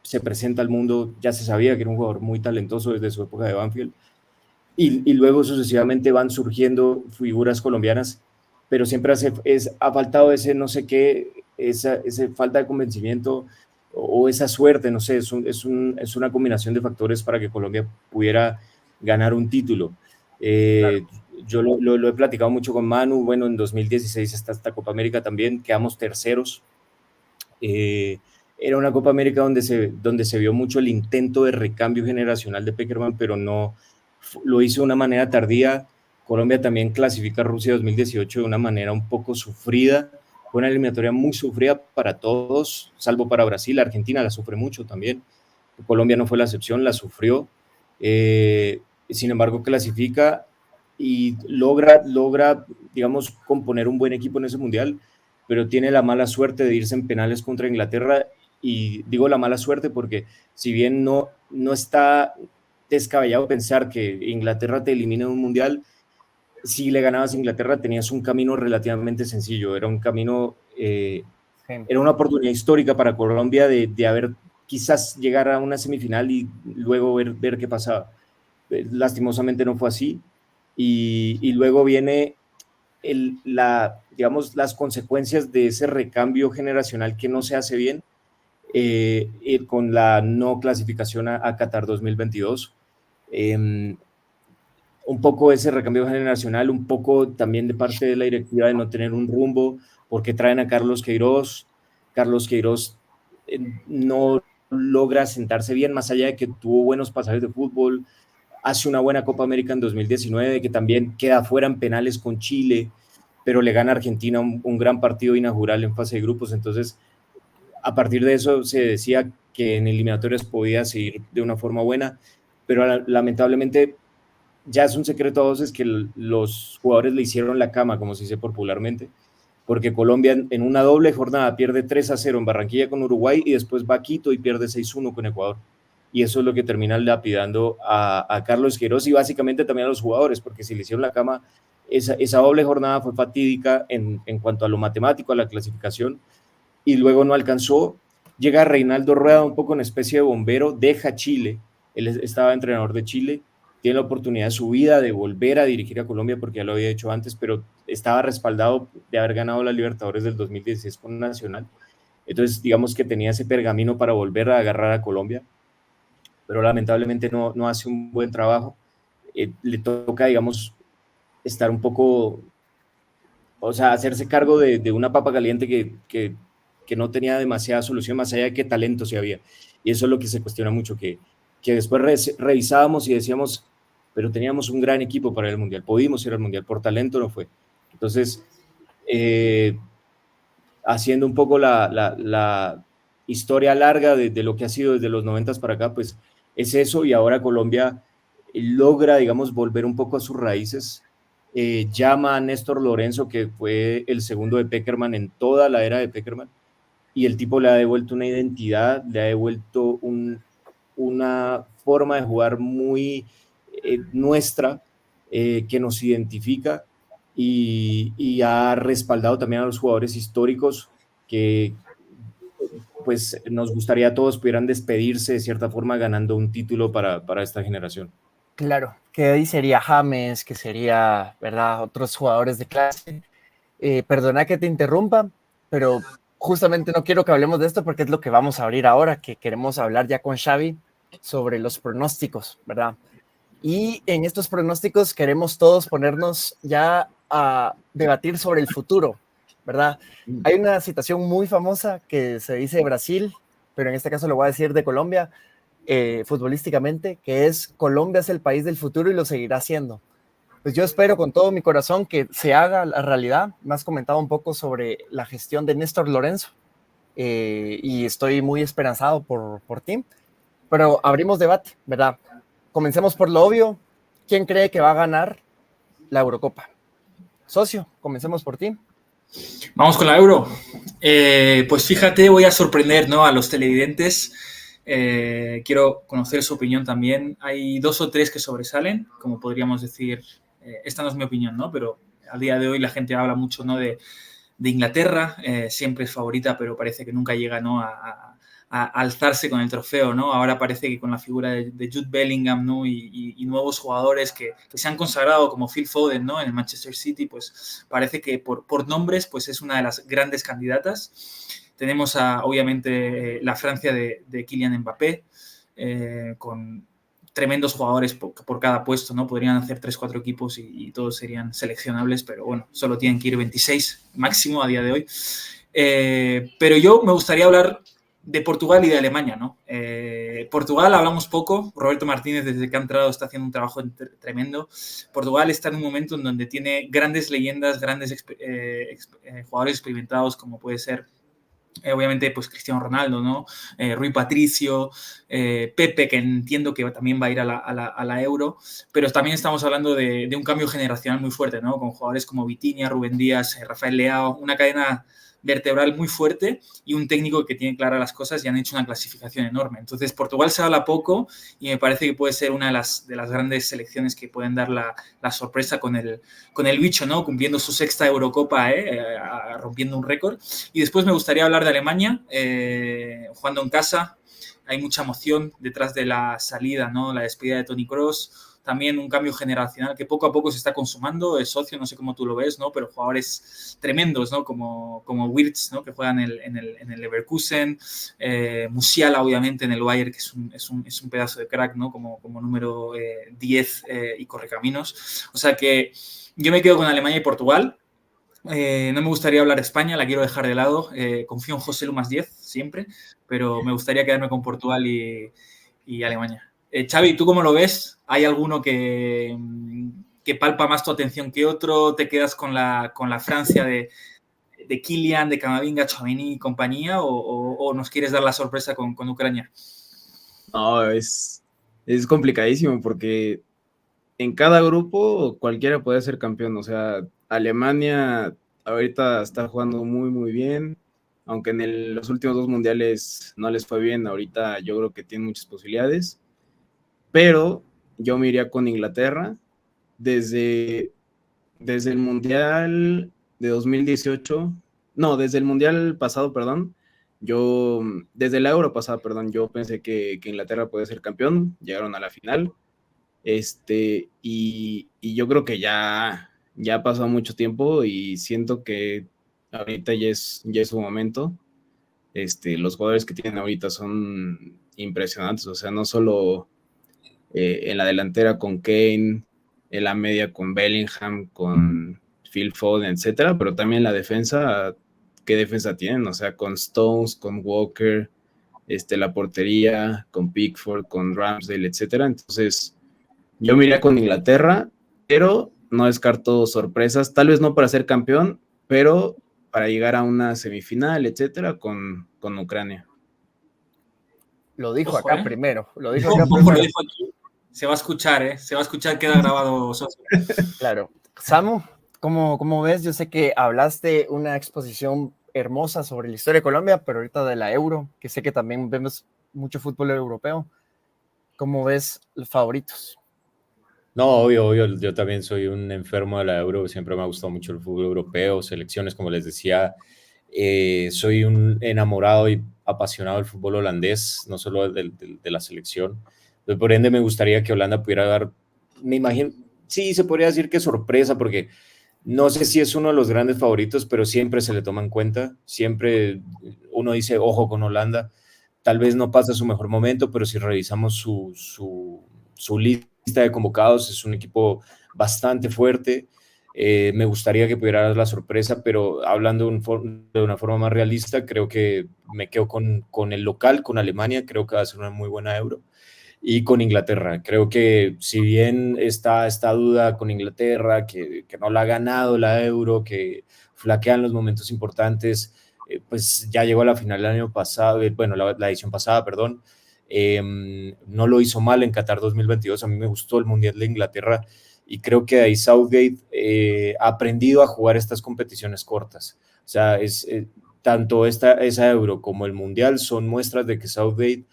D: se presenta al mundo, ya se sabía que era un jugador muy talentoso desde su época de Banfield, y luego sucesivamente van surgiendo figuras colombianas, pero siempre ha faltado ese no sé qué, esa falta de convencimiento o esa suerte, no sé, es una combinación de factores para que Colombia pudiera ganar un título. Claro. Yo lo he platicado mucho con Manu. Bueno, en 2016 hasta esta Copa América también quedamos terceros. Era una Copa América donde se vio mucho el intento de recambio generacional de Pekerman, pero no lo hizo de una manera tardía. Colombia también clasifica a Rusia 2018 de una manera un poco sufrida. Fue una eliminatoria muy sufrida para todos, salvo para Brasil. Argentina la sufre mucho también. Colombia no fue la excepción, la sufrió. Sin embargo, clasifica y logra, digamos, componer un buen equipo en ese mundial, pero tiene la mala suerte de irse en penales contra Inglaterra. Y digo la mala suerte porque si bien no está descabellado pensar que Inglaterra te elimina en un mundial, si le ganabas a Inglaterra tenías un camino relativamente sencillo, era un camino, era una oportunidad histórica para Colombia de haber quizás llegar a una semifinal y luego ver qué pasaba. Lastimosamente no fue así, y luego viene digamos, las consecuencias de ese recambio generacional que no se hace bien, con la no clasificación a Qatar 2022. Un poco ese recambio generacional, un poco también de parte de la directiva de no tener un rumbo, porque traen a Carlos Queiroz. Carlos Queiroz no logra sentarse bien, más allá de que tuvo buenos pasajes de fútbol, hace una buena Copa América en 2019, que también queda fuera en penales con Chile, pero le gana a Argentina un gran partido inaugural en fase de grupos. Entonces, a partir de eso se decía que en eliminatorias podía seguir de una forma buena, pero lamentablemente ya es un secreto a voces que los jugadores le hicieron la cama, como se dice popularmente, porque Colombia en una doble jornada pierde 3-0 en Barranquilla con Uruguay y después va a Quito y pierde 6-1 con Ecuador. Y eso es lo que termina lapidando a Carlos Queiroz y básicamente también a los jugadores, porque si le hicieron la cama, esa doble jornada fue fatídica en cuanto a lo matemático, a la clasificación, y luego no alcanzó. Llega Reinaldo Rueda un poco en especie de bombero, deja Chile, él estaba entrenador de Chile, tiene la oportunidad de su vida de volver a dirigir a Colombia porque ya lo había hecho antes, pero estaba respaldado de haber ganado la Libertadores del 2016 con Nacional. Entonces, digamos que tenía ese pergamino para volver a agarrar a Colombia, pero lamentablemente no hace un buen trabajo. Le toca, digamos, estar un poco, o sea, hacerse cargo de una papa caliente que no tenía demasiada solución, más allá de qué talento se había. Y eso es lo que se cuestiona mucho, que después revisábamos y decíamos, pero teníamos un gran equipo para el Mundial, pudimos ir al Mundial, por talento no fue. Entonces, haciendo un poco la historia larga de lo que ha sido desde los 90 para acá, pues es eso, y ahora Colombia logra, digamos, volver un poco a sus raíces. Llama a Néstor Lorenzo, que fue el segundo de Pekerman en toda la era de Pekerman, y el tipo le ha devuelto una identidad, le ha devuelto una forma de jugar muy nuestra, que nos identifica, y ha respaldado también a los jugadores históricos que pues nos gustaría a todos pudieran despedirse de cierta forma ganando un título para esta generación.
B: Claro, que ahí sería James, que sería, ¿verdad?, otros jugadores de clase. Perdona que te interrumpa, pero justamente no quiero que hablemos de esto porque es lo que vamos a abrir ahora, que queremos hablar ya con Xavi sobre los pronósticos, ¿verdad? Y en estos pronósticos queremos todos ponernos ya a debatir sobre el futuro, ¿verdad? Hay una citación muy famosa que se dice de Brasil, pero en este caso lo voy a decir de Colombia, futbolísticamente, que es: Colombia es el país del futuro y lo seguirá siendo. Pues yo espero con todo mi corazón que se haga la realidad. Me has comentado un poco sobre la gestión de Néstor Lorenzo, y estoy muy esperanzado por ti, pero abrimos debate, ¿verdad? Comencemos por lo obvio. ¿Quién cree que va a ganar la Eurocopa? Socio, comencemos por ti.
A: Vamos con la Euro. Pues fíjate, voy a sorprender, ¿no?, a los televidentes. Quiero conocer su opinión también. Hay 2 o 3 que sobresalen, como podríamos decir. Esta no es mi opinión, ¿no?, pero a día de hoy la gente habla mucho, ¿no?, de Inglaterra. Siempre es favorita, pero parece que nunca llega, ¿no?, a alzarse con el trofeo, ¿no? Ahora parece que con la figura de Jude Bellingham, ¿no?, y nuevos jugadores que se han consagrado, como Phil Foden, ¿no?, en el Manchester City, pues parece que por nombres pues es una de las grandes candidatas. Tenemos obviamente la Francia de Kylian Mbappé, con tremendos jugadores por cada puesto, ¿no? Podrían hacer 3-4 equipos y todos serían seleccionables, pero bueno, solo tienen que ir 26 máximo a día de hoy. Pero yo me gustaría hablar de Portugal y de Alemania, ¿no? Portugal hablamos poco. Roberto Martínez, desde que ha entrado, está haciendo un trabajo tremendo. Portugal está en un momento en donde tiene grandes leyendas, grandes jugadores experimentados, como puede ser obviamente pues Cristiano Ronaldo, ¿no? Rui Patricio, Pepe, que entiendo que también va a ir a la Euro, pero también estamos hablando de un cambio generacional muy fuerte, ¿no? Con jugadores como Vitinha, Rubén Díaz, Rafael Leao, una cadena vertebral muy fuerte y un técnico que tiene claras las cosas y han hecho una clasificación enorme. Entonces Portugal se habla poco y me parece que puede ser una de las grandes selecciones que pueden dar la sorpresa con el bicho, ¿no? Cumpliendo su 6ª Eurocopa, rompiendo un récord. Y después me gustaría hablar de Alemania, jugando en casa. Hay mucha emoción detrás de la salida, ¿no?, la despedida de Toni Kroos. También un cambio generacional que poco a poco se está consumando. El socio, no sé cómo tú lo ves, ¿no?, pero jugadores tremendos, ¿no?, como Wirtz, ¿no?, que juegan en el Leverkusen. Musiala, obviamente, en el Bayern, que es un pedazo de crack, ¿no?, como número 10 y correcaminos. O sea que yo me quedo con Alemania y Portugal. No me gustaría hablar de España, la quiero dejar de lado. Confío en José Lu +10 siempre, pero me gustaría quedarme con Portugal y Alemania. Xavi, ¿tú cómo lo ves? ¿Hay alguno que palpa más tu atención que otro? ¿Te quedas con la Francia de Kylian, de Camavinga, Tchouaméni y compañía? ¿O nos quieres dar la sorpresa con Ucrania?
C: No, es complicadísimo porque en cada grupo cualquiera puede ser campeón. O sea, Alemania ahorita está jugando muy, muy bien. Aunque en los últimos 2 mundiales no les fue bien, ahorita yo creo que tienen muchas posibilidades. Pero yo me iría con Inglaterra desde el Mundial de 2018, no, desde el Mundial pasado, perdón, desde el Euro pasado, perdón, yo pensé que Inglaterra podía ser campeón, llegaron a la final, y yo creo que ya ha pasado mucho tiempo y siento que ahorita ya es su momento. Los jugadores que tienen ahorita son impresionantes, o sea, no solo en la delantera con Kane, en la media con Bellingham, con Phil Foden, etcétera, pero también la defensa, ¿qué defensa tienen? O sea, con Stones, con Walker, la portería, con Pickford, con Ramsdale, etcétera. Entonces, yo me iría con Inglaterra, pero no descarto sorpresas, tal vez no para ser campeón, pero para llegar a una semifinal, etcétera, con Ucrania.
B: Lo dijo
A: Ojo,
B: acá primero. Lo dijo
A: Ojo,
B: acá primero.
A: lo dijo aquí. Se va a escuchar, ¿eh? Se va a escuchar, queda grabado, socio.
B: Claro. Samu, ¿cómo ves? Yo sé que hablaste una exposición hermosa sobre la historia de Colombia, pero ahorita de la Euro, que sé que también vemos mucho fútbol europeo. ¿Cómo ves los favoritos?
D: No, obvio, yo también soy un enfermo de la Euro, siempre me ha gustado mucho el fútbol europeo, selecciones, como les decía, soy un enamorado y apasionado del fútbol holandés, no solo de la selección. Entonces, por ende, me gustaría que Holanda pudiera dar, me imagino, sí, se podría decir que sorpresa, porque no sé si es uno de los grandes favoritos, pero siempre se le toma en cuenta, siempre uno dice, ojo con Holanda, tal vez no pasa su mejor momento, pero si revisamos su lista de convocados, es un equipo bastante fuerte. Me gustaría que pudiera dar la sorpresa, pero hablando de una forma más realista, creo que me quedo con el local, con Alemania, creo que va a ser una muy buena Euro, y con Inglaterra. Creo que si bien está esta duda con Inglaterra, que no la ha ganado la Euro, que flaquean los momentos importantes, pues ya llegó a la final el año pasado, bueno, la edición pasada, perdón. No lo hizo mal en Qatar 2022. A mí me gustó el Mundial de Inglaterra y creo que ahí Southgate ha aprendido a jugar estas competiciones cortas. O sea, tanto esa Euro como el Mundial son muestras de que Southgate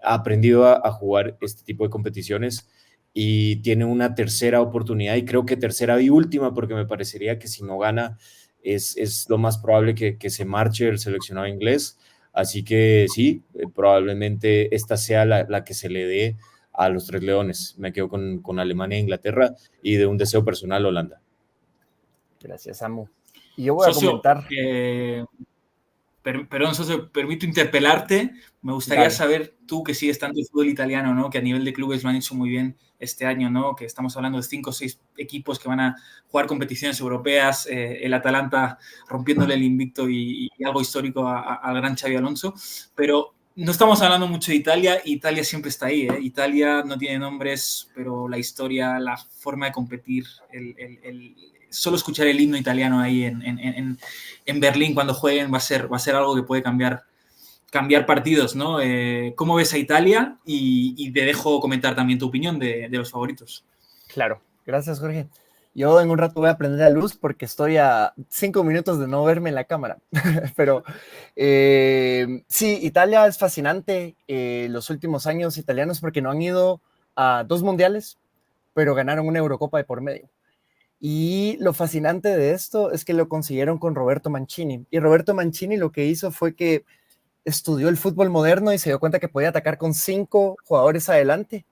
D: ha aprendido a jugar este tipo de competiciones y tiene una tercera oportunidad, y creo que tercera y última, porque me parecería que si no gana es lo más probable que se marche el seleccionado inglés. Así que sí, probablemente esta sea la que se le dé a los Tres Leones. Me quedo con Alemania e Inglaterra, y de un deseo personal, Holanda.
B: Gracias, Samu. Y yo voy a comentar.
A: Perdón, socio, permito interpelarte. Me gustaría saber, tú que sigues tanto el fútbol italiano, ¿no? Que a nivel de clubes lo han hecho muy bien este año, ¿no? Que estamos hablando de 5 o 6 equipos que van a jugar competiciones europeas, el Atalanta rompiéndole el invicto y algo histórico al gran Xabi Alonso, pero no estamos hablando mucho de Italia. Italia siempre está ahí, ¿eh? Italia no tiene nombres, pero la historia, la forma de competir, solo escuchar el himno italiano ahí en Berlín cuando jueguen va a ser algo que puede cambiar partidos, ¿no? ¿Cómo ves a Italia? Y te dejo comentar también tu opinión de los favoritos.
B: Claro, gracias, Jorge. Yo en un rato voy a prender la luz porque estoy a 5 minutos de no verme en la cámara. Pero sí, Italia es fascinante. Los últimos años italianos, porque no han ido a 2 mundiales, pero ganaron una Eurocopa de por medio. Y lo fascinante de esto es que lo consiguieron con Roberto Mancini. Y Roberto Mancini lo que hizo fue que estudió el fútbol moderno y se dio cuenta que podía atacar con 5 jugadores adelante,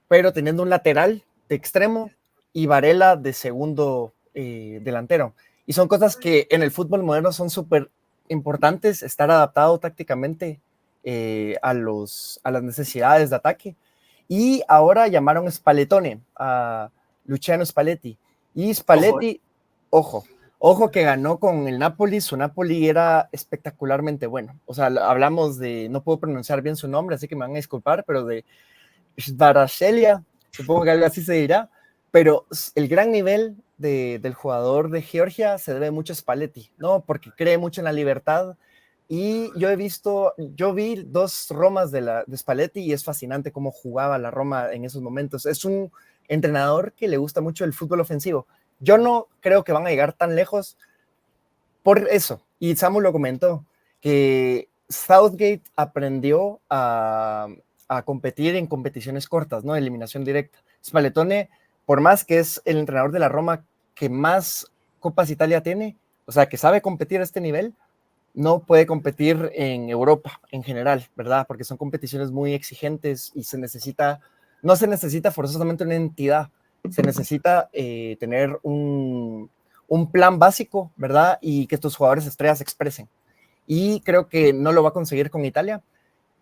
B: pero teniendo un lateral de extremo y Varela de segundo delantero. Y son cosas que en el fútbol moderno son súper importantes, estar adaptado tácticamente a las necesidades de ataque. Y ahora llamaron Spallettone a Luciano Spalletti. Y Spalletti, ojo que ganó con el Napoli. Su Napoli era espectacularmente bueno. O sea, hablamos de, no puedo pronunciar bien su nombre, así que me van a disculpar, pero de Kvaratskhelia, supongo que algo así se dirá, pero el gran nivel del jugador de Georgia se debe mucho a Spalletti, ¿no? Porque cree mucho en la libertad. Y yo vi 2 Romas de Spalletti y es fascinante cómo jugaba la Roma en esos momentos. Es un entrenador que le gusta mucho el fútbol ofensivo. Yo no creo que van a llegar tan lejos por eso. Y Samu lo comentó, que Southgate aprendió a competir en competiciones cortas, ¿no? Eliminación directa. Spallettone, por más que es el entrenador de la Roma que más Copas Italia tiene, o sea, que sabe competir a este nivel, no puede competir en Europa en general, ¿verdad? Porque son competiciones muy exigentes y no se necesita forzosamente una entidad, se necesita tener un plan básico, ¿verdad? Y que tus jugadores estrellas se expresen. Y creo que no lo va a conseguir con Italia.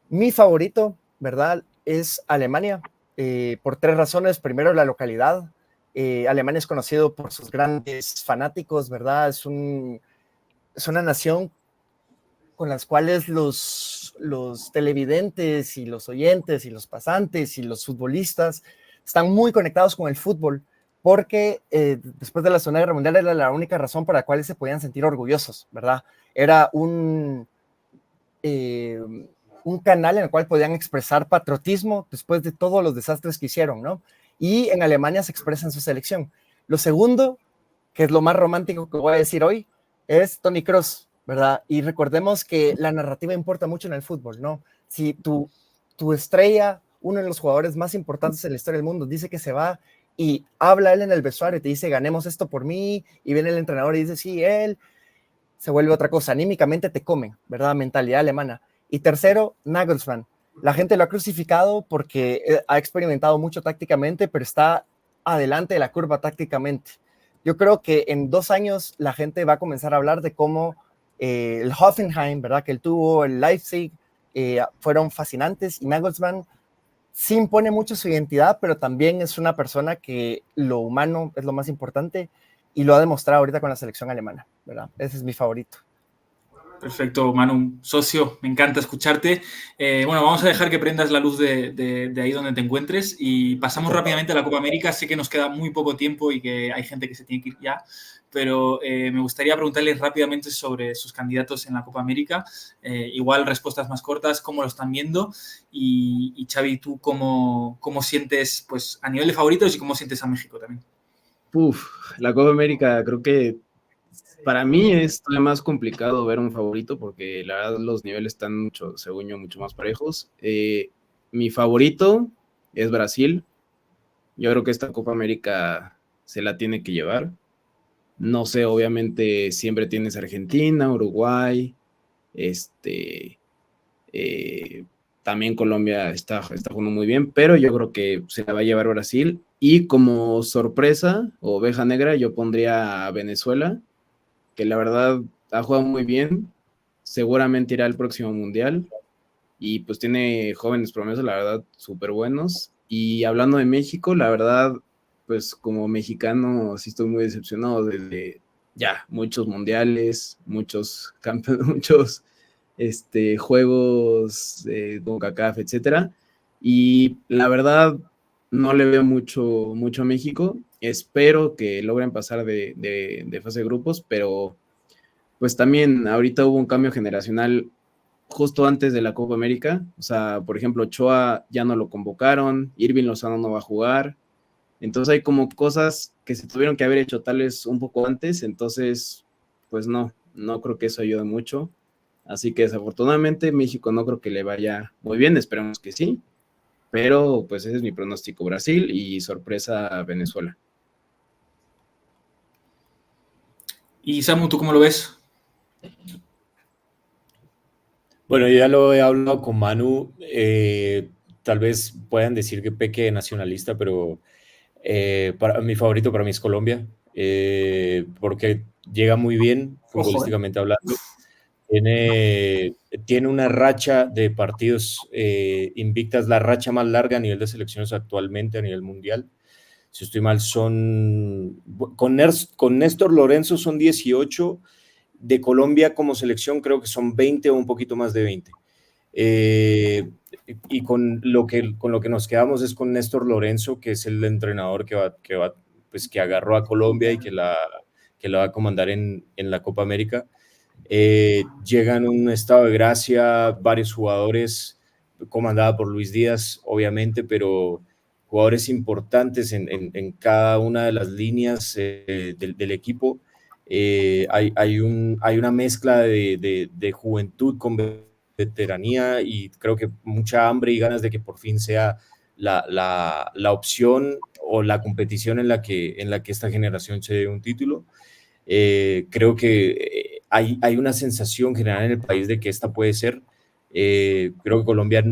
B: Mi favorito, ¿verdad? Es Alemania, por 3 razones. Primero, la localidad. Alemania es conocido por sus grandes fanáticos, ¿verdad? Es una nación con las cuales los televidentes y los oyentes y los pasantes y los futbolistas están muy conectados con el fútbol, porque después de la Segunda Guerra Mundial era la única razón por la cual se podían sentir orgullosos, ¿verdad? Era un canal en el cual podían expresar patriotismo después de todos los desastres que hicieron, ¿no? Y en Alemania se expresa en su selección. Lo segundo, que es lo más romántico que voy a decir hoy, es Toni Kroos, ¿verdad? Y recordemos que la narrativa importa mucho en el fútbol, ¿no? Si tu estrella, uno de los jugadores más importantes en la historia del mundo, dice que se va y habla él en el vestuario y te dice, ganemos esto por mí, y viene el entrenador y dice, sí, él, se vuelve otra cosa, anímicamente te comen, ¿verdad? Mentalidad alemana. Y tercero, Nagelsmann. La gente lo ha crucificado porque ha experimentado mucho tácticamente, pero está adelante de la curva tácticamente. Yo creo que en 2 años la gente va a comenzar a hablar de cómo el Hoffenheim, ¿verdad? Que él tuvo, el Leipzig, fueron fascinantes, y Nagelsmann sí impone mucho su identidad, pero también es una persona que lo humano es lo más importante y lo ha demostrado ahorita con la selección alemana, ¿verdad? Ese es mi favorito.
A: Perfecto, Manu, socio, me encanta escucharte. Bueno, vamos a dejar que prendas la luz de ahí donde te encuentres y pasamos rápidamente a la Copa América. Sé que nos queda muy poco tiempo y que hay gente que se tiene que ir ya, pero me gustaría preguntarles rápidamente sobre sus candidatos en la Copa América. Igual respuestas más cortas, cómo lo están viendo. Y Xavi, ¿tú cómo sientes, pues, a nivel de favoritos y cómo sientes a México también?
C: La Copa América creo que para mí es todavía más complicado ver un favorito porque la verdad los niveles están según yo, mucho más parejos. Mi favorito es Brasil. Yo creo que esta Copa América se la tiene que llevar. No sé, obviamente siempre tienes Argentina, Uruguay, también Colombia está jugando muy bien, pero yo creo que se la va a llevar Brasil. Y como sorpresa o oveja negra, yo pondría a Venezuela, que la verdad ha jugado muy bien, seguramente irá al próximo mundial y pues tiene jóvenes promesas, la verdad, súper buenos. Y hablando de México, la verdad, pues como mexicano sí estoy muy decepcionado desde ya muchos mundiales, muchos campeones, muchos juegos de CONCACAF, etcétera. Y la verdad, no le veo mucho a México. Espero que logren pasar de fase de grupos, pero pues también ahorita hubo un cambio generacional justo antes de la Copa América. O sea, por ejemplo, Ochoa ya no lo convocaron, Irving Lozano no va a jugar. Entonces hay como cosas que se tuvieron que haber hecho tal vez un poco antes. Entonces, pues no creo que eso ayude mucho. Así que desafortunadamente México no creo que le vaya muy bien, esperemos que sí. Pero pues ese es mi pronóstico, Brasil y sorpresa Venezuela.
A: Y Samu, ¿tú cómo lo ves?
D: Bueno, yo ya lo he hablado con Manu. Tal vez puedan decir que peque de nacionalista, pero mi favorito para mí es Colombia, porque llega muy bien futbolísticamente hablando. Tiene una racha de partidos invictas, la racha más larga a nivel de selecciones actualmente a nivel mundial. Si estoy mal, con Néstor Lorenzo son 18, de Colombia como selección creo que son 20 o un poquito más de 20. y con lo que nos quedamos es con Néstor Lorenzo, que es el entrenador pues, que agarró a Colombia y que la va a comandar en la Copa América. Llegan en un estado de gracia varios jugadores, comandada por Luis Díaz, obviamente, pero jugadores importantes en cada una de las líneas del equipo. Hay una mezcla de juventud con veteranía y creo que mucha hambre y ganas de que por fin sea la opción o la competición en la que esta generación se dé un título. Creo que hay una sensación general en el país de que esta puede ser. Creo que Colombia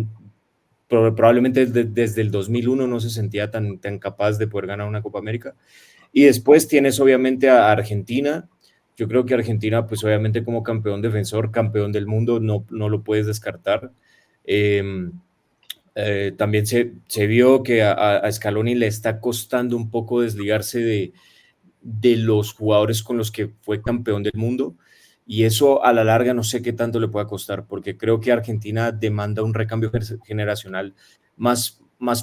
D: probablemente desde el 2001 no se sentía tan capaz de poder ganar una Copa América. Y después tienes obviamente a Argentina. Yo creo que Argentina, pues obviamente como campeón defensor, campeón del mundo, no lo puedes descartar. También se vio que a Scaloni le está costando un poco desligarse de los jugadores con los que fue campeón del mundo, y eso a la larga no sé qué tanto le pueda costar, porque creo que Argentina demanda un recambio generacional más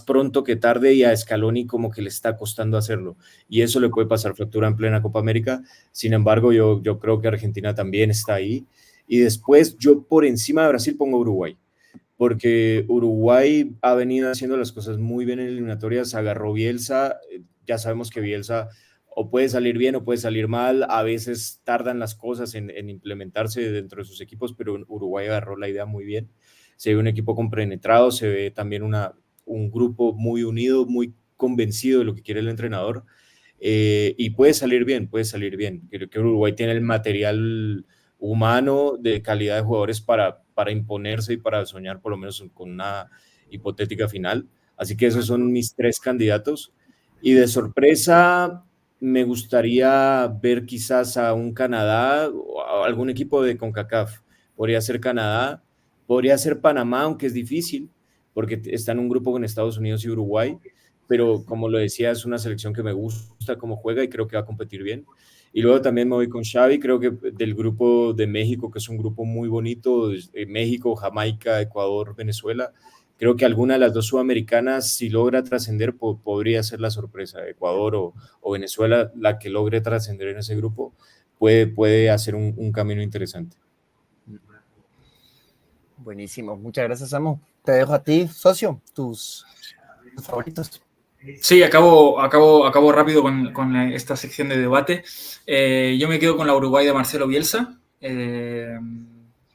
D: pronto que tarde, y a Scaloni como que le está costando hacerlo, y eso le puede pasar factura en plena Copa América. Sin embargo, yo creo que Argentina también está ahí, y después yo por encima de Brasil pongo Uruguay, porque Uruguay ha venido haciendo las cosas muy bien en eliminatorias, agarró Bielsa, ya sabemos que Bielsa o puede salir bien o puede salir mal, a veces tardan las cosas en implementarse dentro de sus equipos, pero Uruguay agarró la idea muy bien. Se ve un equipo compenetrado, se ve también un grupo muy unido, muy convencido de lo que quiere el entrenador, y puede salir bien. Creo que Uruguay tiene el material humano de calidad de jugadores para imponerse y para soñar por lo menos con una hipotética final. Así que esos son mis 3 candidatos. Y de sorpresa, me gustaría ver quizás a un Canadá o a algún equipo de CONCACAF. Podría ser Canadá, podría ser Panamá, aunque es difícil, porque está en un grupo con Estados Unidos y Uruguay, pero como lo decía, es una selección que me gusta cómo juega y creo que va a competir bien. Y luego también me voy con Xavi, creo que del grupo de México, que es un grupo muy bonito, México, Jamaica, Ecuador, Venezuela. Creo que alguna de las 2 sudamericanas, si logra trascender, podría ser la sorpresa. Ecuador o Venezuela, la que logre trascender en ese grupo, puede hacer un camino interesante.
B: Buenísimo, muchas gracias, Samu. Te dejo a ti, socio, tus favoritos.
A: Sí, acabo rápido con esta sección de debate. Yo me quedo con la Uruguay de Marcelo Bielsa,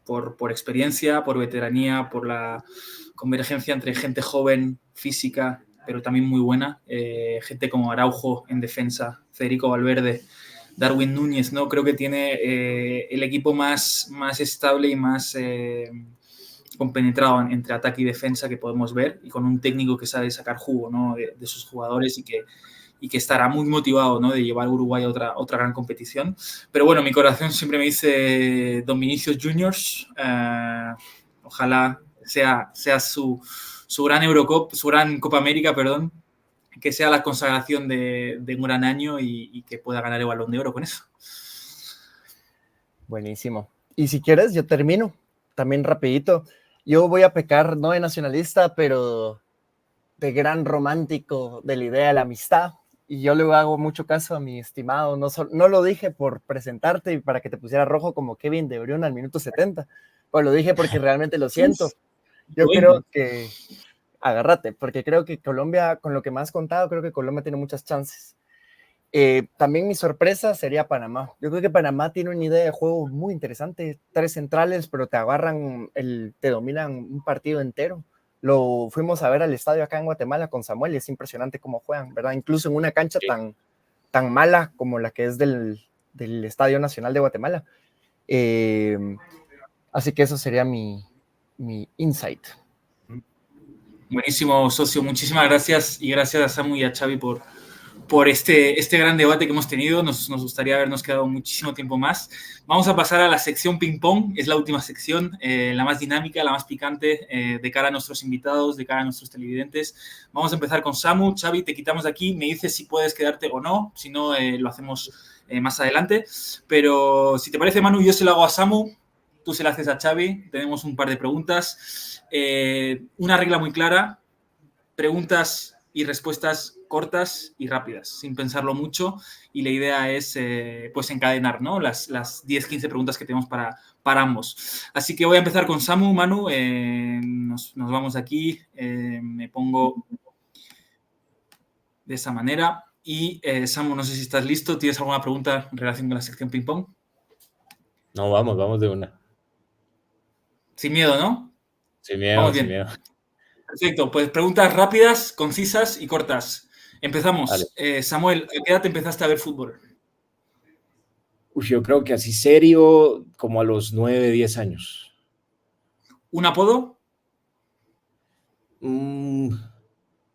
A: por experiencia, por veteranía, por la convergencia entre gente joven, física, pero también muy buena. Gente como Araujo en defensa, Federico Valverde, Darwin Núñez, ¿no? Creo que tiene el equipo más estable y más compenetrado entre ataque y defensa que podemos ver, y con un técnico que sabe sacar jugo, ¿no? de sus jugadores, y que estará muy motivado, ¿no? de llevar a Uruguay a otra gran competición. Pero bueno, mi corazón siempre me dice Don Vinicius Juniors. Ojalá sea su gran Eurocup, su gran Copa América, perdón, que sea la consagración de un gran año y que pueda ganar el Balón de Oro con eso.
B: Buenísimo. Y si quieres, yo termino también rapidito. Yo voy a pecar no de nacionalista, pero de gran romántico de la idea de la amistad. Y yo le hago mucho caso a mi estimado. No lo dije por presentarte y para que te pusiera rojo como Kevin De Bruyne al minuto 70, pues lo dije porque realmente lo siento. Yo creo que, agárrate, porque creo que Colombia, con lo que me has contado, creo que Colombia tiene muchas chances. También mi sorpresa sería Panamá. Yo creo que Panamá tiene una idea de juego muy interesante. 3 centrales, pero te dominan un partido entero. Lo fuimos a ver al estadio acá en Guatemala con Samuel y es impresionante cómo juegan, ¿verdad? Incluso en una cancha tan mala como la que es del Estadio Nacional de Guatemala. Así que eso sería mi insight.
A: Buenísimo, socio. Muchísimas gracias, y gracias a Samu y a Xavi por este gran debate que hemos tenido. Nos gustaría habernos quedado muchísimo tiempo más. Vamos a pasar a la sección ping-pong. Es la última sección, la más dinámica, la más picante, de cara a nuestros invitados, de cara a nuestros televidentes. Vamos a empezar con Samu. Xavi, te quitamos de aquí. Me dices si puedes quedarte o no. Si no, lo hacemos más adelante. Pero si te parece, Manu, yo se lo hago a Samu. tú se la haces a Xavi. Tenemos un par de preguntas. Una regla muy clara, preguntas y respuestas cortas y rápidas, sin pensarlo mucho, y la idea es pues encadenar, ¿no? las 10-15 preguntas que tenemos para ambos. Así que voy a empezar con Samu. Manu, nos vamos aquí, me pongo de esa manera y Samu, no sé si estás listo, ¿tienes alguna pregunta en relación con la sección ping pong?
D: No, vamos de una.
A: Sin miedo, ¿no?
D: Sin miedo,
A: Vamos
D: sin
A: bien.
D: miedo.
A: Perfecto, pues preguntas rápidas, concisas y cortas.
D: Dale.
A: Empezamos. Samuel, ¿a qué edad empezaste a ver fútbol?
D: Yo creo que así serio, como a los 9, 10 años.
A: ¿Un apodo?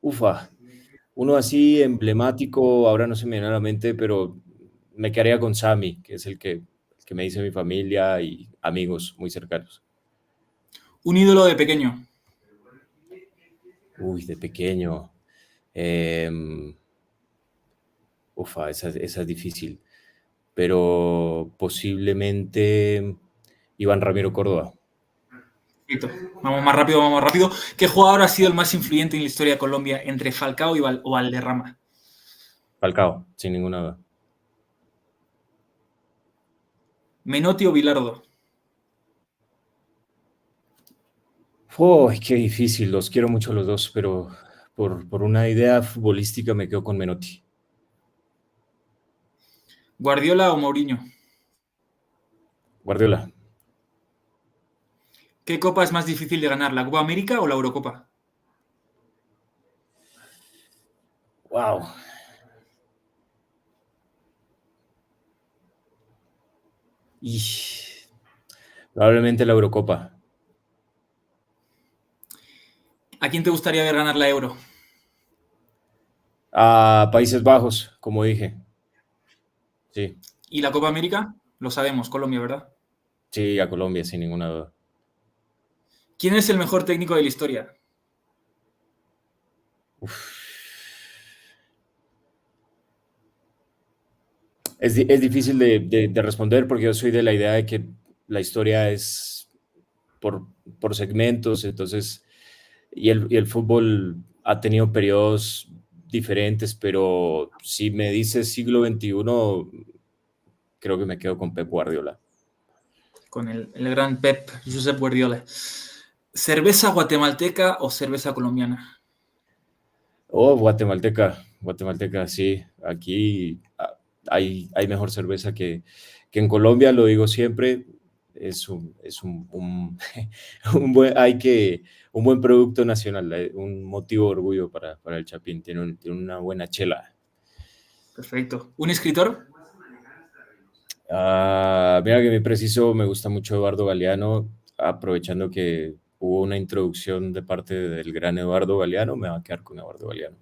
D: Ufa, uno así emblemático, ahora no se me viene a la mente, pero me quedaría con Sammy, que es el que me dice mi familia y amigos muy cercanos.
A: ¿Un ídolo de pequeño?
D: Uy, de pequeño. Esa es difícil, pero posiblemente Iván Ramiro Córdoba.
A: Perfecto. Vamos más rápido, vamos más rápido. ¿Qué jugador ha sido el más influyente en la historia de Colombia entre Falcao y o Valderrama?
D: Falcao, sin ninguna duda.
A: ¿Menotti o Bilardo?
D: Qué difícil, los quiero mucho los dos, pero por una idea futbolística me quedo con Menotti.
A: ¿Guardiola o Mourinho?
D: Guardiola.
A: ¿Qué copa es más difícil de ganar, la Copa América o la Eurocopa?
D: Wow. Y probablemente la Eurocopa.
A: ¿A quién te gustaría ver ganar la Euro?
D: A Países Bajos, como dije. Sí,
A: ¿Y la Copa América? Lo sabemos, Colombia, ¿verdad?
D: sí, a Colombia, sin ninguna duda.
A: ¿Quién es el mejor técnico de la historia?
D: Es difícil de responder porque yo soy de la idea de que la historia es por segmentos, entonces, y el fútbol ha tenido periodos diferentes, pero si me dices siglo XXI, creo que me quedo con Pep Guardiola.
A: Con el gran Pep, Josep Guardiola. ¿Cerveza guatemalteca o cerveza colombiana?
D: Oh, guatemalteca, sí. Aquí hay mejor cerveza que en Colombia, lo digo siempre. Es un un buen producto nacional, un motivo de orgullo para el Chapín. Tiene una buena chela.
A: Perfecto. ¿Un escritor?
D: Mira que mi preciso me gusta mucho Eduardo Galeano, aprovechando que hubo una introducción de parte del gran Eduardo Galeano, me va a quedar con Eduardo Galeano.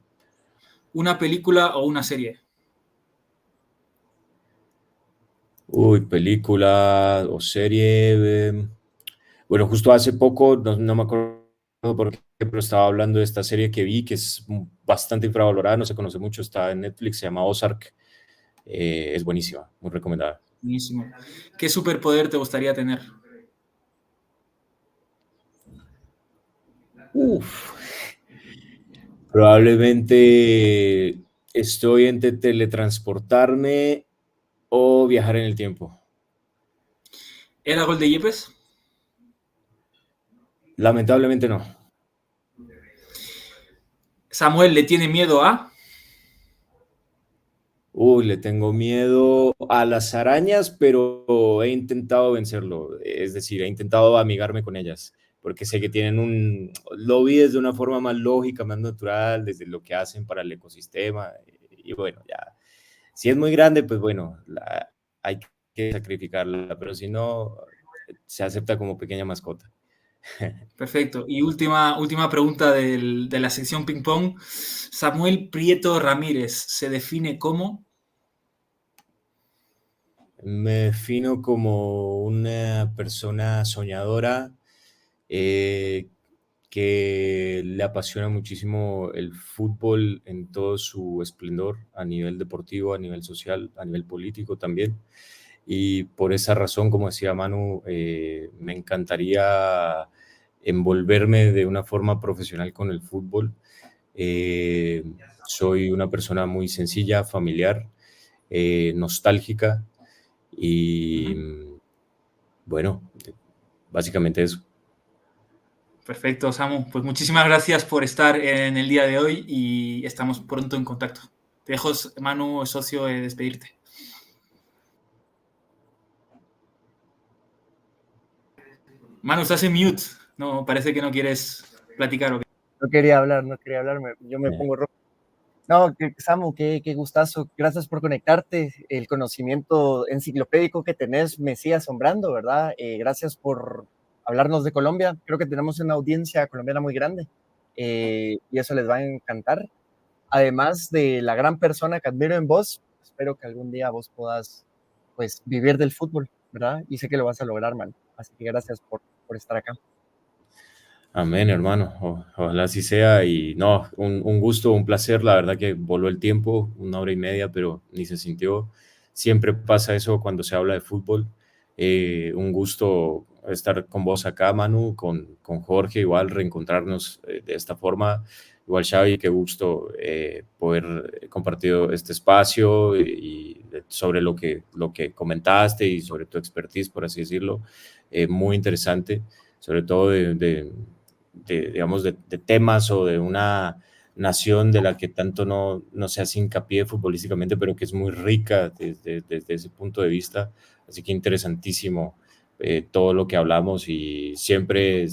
A: ¿Una película o una serie?
D: Uy, película o serie. Bueno, justo hace poco, no me acuerdo por qué, pero estaba hablando de esta serie que vi, que es bastante infravalorada, no se conoce mucho, está en Netflix, se llama Ozark. Es buenísima, muy recomendada.
A: Buenísimo. ¿Qué superpoder te gustaría tener?
D: Probablemente estoy entre teletransportarme o viajar en el tiempo.
A: ¿Era gol de Yepes?
D: Lamentablemente no.
A: ¿Samuel le tiene miedo a?
D: Le tengo miedo a las arañas, pero he intentado vencerlo. Es decir, he intentado amigarme con ellas, porque sé que tienen lo vi desde una forma más lógica, más natural, desde lo que hacen para el ecosistema. Y bueno, ya, si es muy grande, pues bueno, hay que sacrificarla, pero si no, se acepta como pequeña mascota.
A: Perfecto. Y última pregunta de la sección ping pong. Samuel Prieto Ramírez se define como...
D: Me defino como una persona soñadora, que le apasiona muchísimo el fútbol en todo su esplendor, a nivel deportivo, a nivel social, a nivel político también. y por esa razón, como decía Manu, me encantaría envolverme de una forma profesional con el fútbol. Soy una persona muy sencilla, familiar, nostálgica y bueno, básicamente eso.
A: Perfecto, Samu. Pues muchísimas gracias por estar en el día de hoy y estamos pronto en contacto. Te dejo, Manu, socio, despedirte. Manu, estás en mute. No, parece que no quieres platicar. ¿O qué?
B: No quería hablar, yo me pongo rojo. No, Samu, qué gustazo. Gracias por conectarte. El conocimiento enciclopédico que tenés me sigue asombrando, ¿verdad? Gracias por hablarnos de Colombia. Creo que tenemos una audiencia colombiana muy grande y eso les va a encantar. Además de la gran persona que admiro en vos, espero que algún día vos puedas, pues, vivir del fútbol, ¿verdad? Y sé que lo vas a lograr, man. Así que gracias por estar acá.
D: Amén, hermano. Ojalá así sea. Y no, un gusto, un placer. La verdad que voló el tiempo, 1 hora y media, pero ni se sintió. Siempre pasa eso cuando se habla de fútbol. Un gusto estar con vos acá, Manu, con Jorge, igual reencontrarnos de esta forma. Igual, Xavi, qué gusto poder compartir este espacio y sobre lo que comentaste y sobre tu expertise, por así decirlo. Muy interesante, sobre todo digamos, de temas o de una nación de la que tanto no se hace hincapié futbolísticamente, pero que es muy rica desde ese punto de vista. Así que interesantísimo todo lo que hablamos y siempre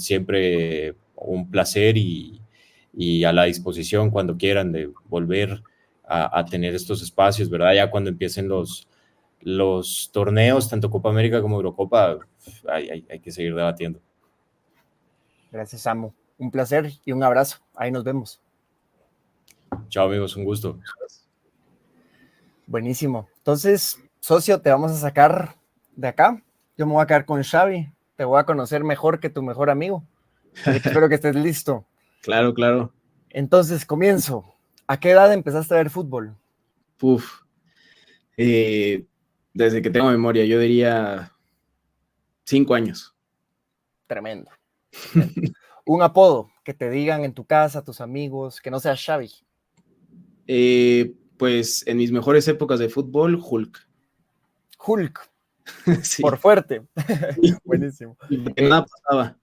D: un placer y a la disposición cuando quieran de volver a tener estos espacios, ¿verdad? Ya cuando empiecen los torneos, tanto Copa América como Eurocopa, hay que seguir debatiendo.
B: Gracias, Samu. Un placer y un abrazo. Ahí nos vemos.
D: Chao, amigos, un gusto.
B: Buenísimo. Entonces, socio, te vamos a sacar de acá. Yo me voy a quedar con Xavi. Te voy a conocer mejor que tu mejor amigo. Así que espero que estés listo.
C: Claro, claro.
B: Entonces, comienzo. ¿A qué edad empezaste a ver fútbol?
C: Uf. Desde que tengo memoria, yo diría 5 años.
B: Tremendo. Un apodo que te digan en tu casa, tus amigos, que no sea Xavi.
C: Pues en mis mejores épocas de fútbol, Hulk.
B: Hulk,
C: Sí.
B: por fuerte. Buenísimo.
C: Porque nada pasaba.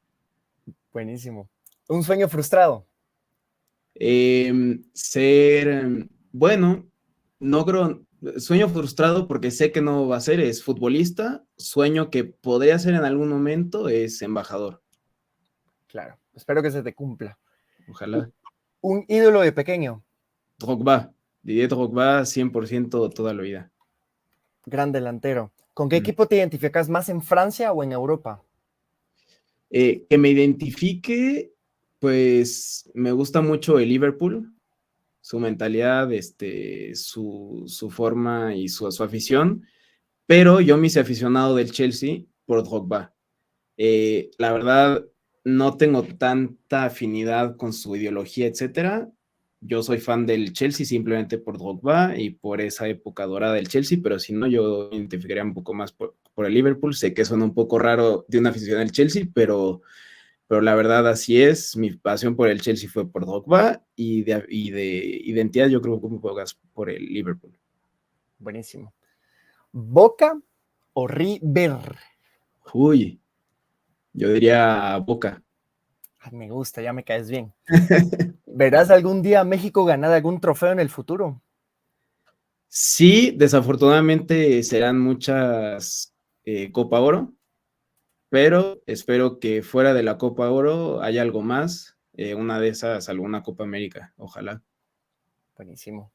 B: Buenísimo. Un sueño frustrado.
C: Bueno, no creo, sueño frustrado porque sé que no va a ser, es futbolista. Sueño que podría ser en algún momento es embajador.
B: Claro, espero que se te cumpla.
C: Ojalá.
B: Un ídolo de pequeño.
C: Drogba, Didier Drogba, 100% toda la vida.
B: Gran delantero. ¿Con qué equipo te identificas más en Francia o en Europa?
C: Que me identifique, pues me gusta mucho el Liverpool, su mentalidad, su forma y su afición, pero yo me hice aficionado del Chelsea por Drogba. La verdad, no tengo tanta afinidad con su ideología, etcétera. Yo soy fan del Chelsea simplemente por Drogba y por esa época dorada del Chelsea, pero si no, yo me identificaría un poco más por el Liverpool. Sé que suena un poco raro de una afición del Chelsea, pero la verdad así es. Mi pasión por el Chelsea fue por Drogba y de identidad yo creo que un poco más por el Liverpool.
B: Buenísimo. ¿Boca o River?
C: Uy, yo diría Boca.
B: Me gusta, ya me caes bien. ¿Verás algún día a México ganar algún trofeo en el futuro?
C: Sí, desafortunadamente serán muchas Copa Oro, pero espero que fuera de la Copa Oro haya algo más, una de esas, alguna Copa América, ojalá.
B: Buenísimo.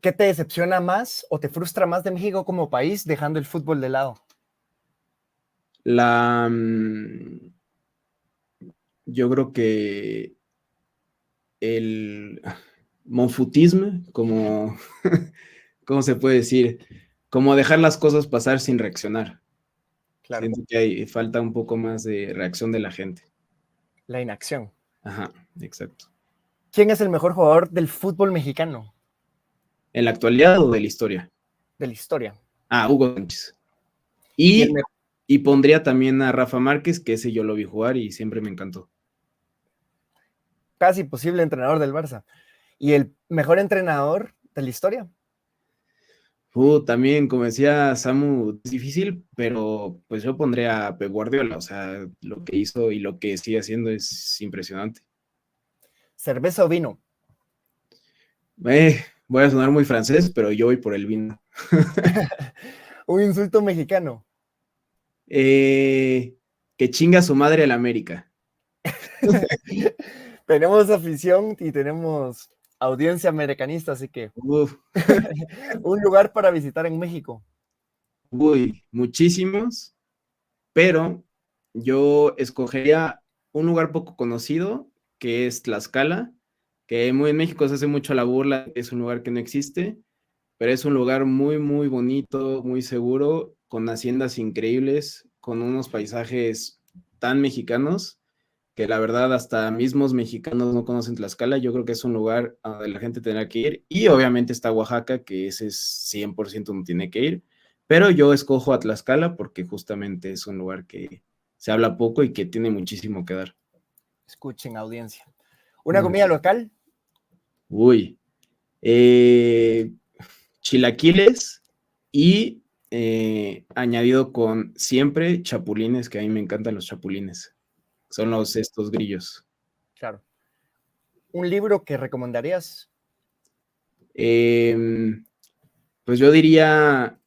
B: ¿Qué te decepciona más o te frustra más de México como país dejando el fútbol de lado?
C: Yo creo que el monfutismo, como, ¿cómo se puede decir? Como dejar las cosas pasar sin reaccionar.
B: Claro.
C: Siento que falta un poco más de reacción de la gente.
B: La inacción.
C: Ajá, exacto.
B: ¿Quién es el mejor jugador del fútbol mexicano?
C: ¿En la actualidad o de la historia?
B: De la historia.
C: Hugo Sánchez.
B: Y el
C: Y pondría también a Rafa Márquez, que ese yo lo vi jugar y siempre me encantó.
B: casi posible entrenador del Barça. Y el mejor entrenador de la historia.
C: También, como decía Samu, es difícil, pero pues yo pondría a Pep Guardiola. O sea, lo que hizo y lo que sigue haciendo es impresionante.
B: ¿Cerveza o vino?
C: Voy a sonar muy francés, pero yo voy por el vino.
B: Un insulto mexicano.
C: Que chinga su madre al América.
B: Tenemos afición y tenemos audiencia americanista, así que
C: Uf,
B: un lugar para visitar en México.
C: uy, muchísimos, pero yo escogería un lugar poco conocido, que es Tlaxcala, que muy en México se hace mucho la burla, es un lugar que no existe, pero es un lugar muy, muy bonito, muy seguro, con haciendas increíbles, con unos paisajes tan mexicanos que la verdad hasta mismos mexicanos no conocen Tlaxcala. Yo creo que es un lugar a donde la gente tendrá que ir. Y obviamente está Oaxaca, que ese es 100% donde tiene que ir. Pero yo escojo a Tlaxcala porque justamente es un lugar que se habla poco y que tiene muchísimo que dar.
B: Escuchen, audiencia. ¿Una comida local?
C: Uy. Chilaquiles y añadido con siempre chapulines, que a mí me encantan los chapulines. Son estos grillos.
B: Claro. ¿Un libro que recomendarías?
C: Pues yo diría,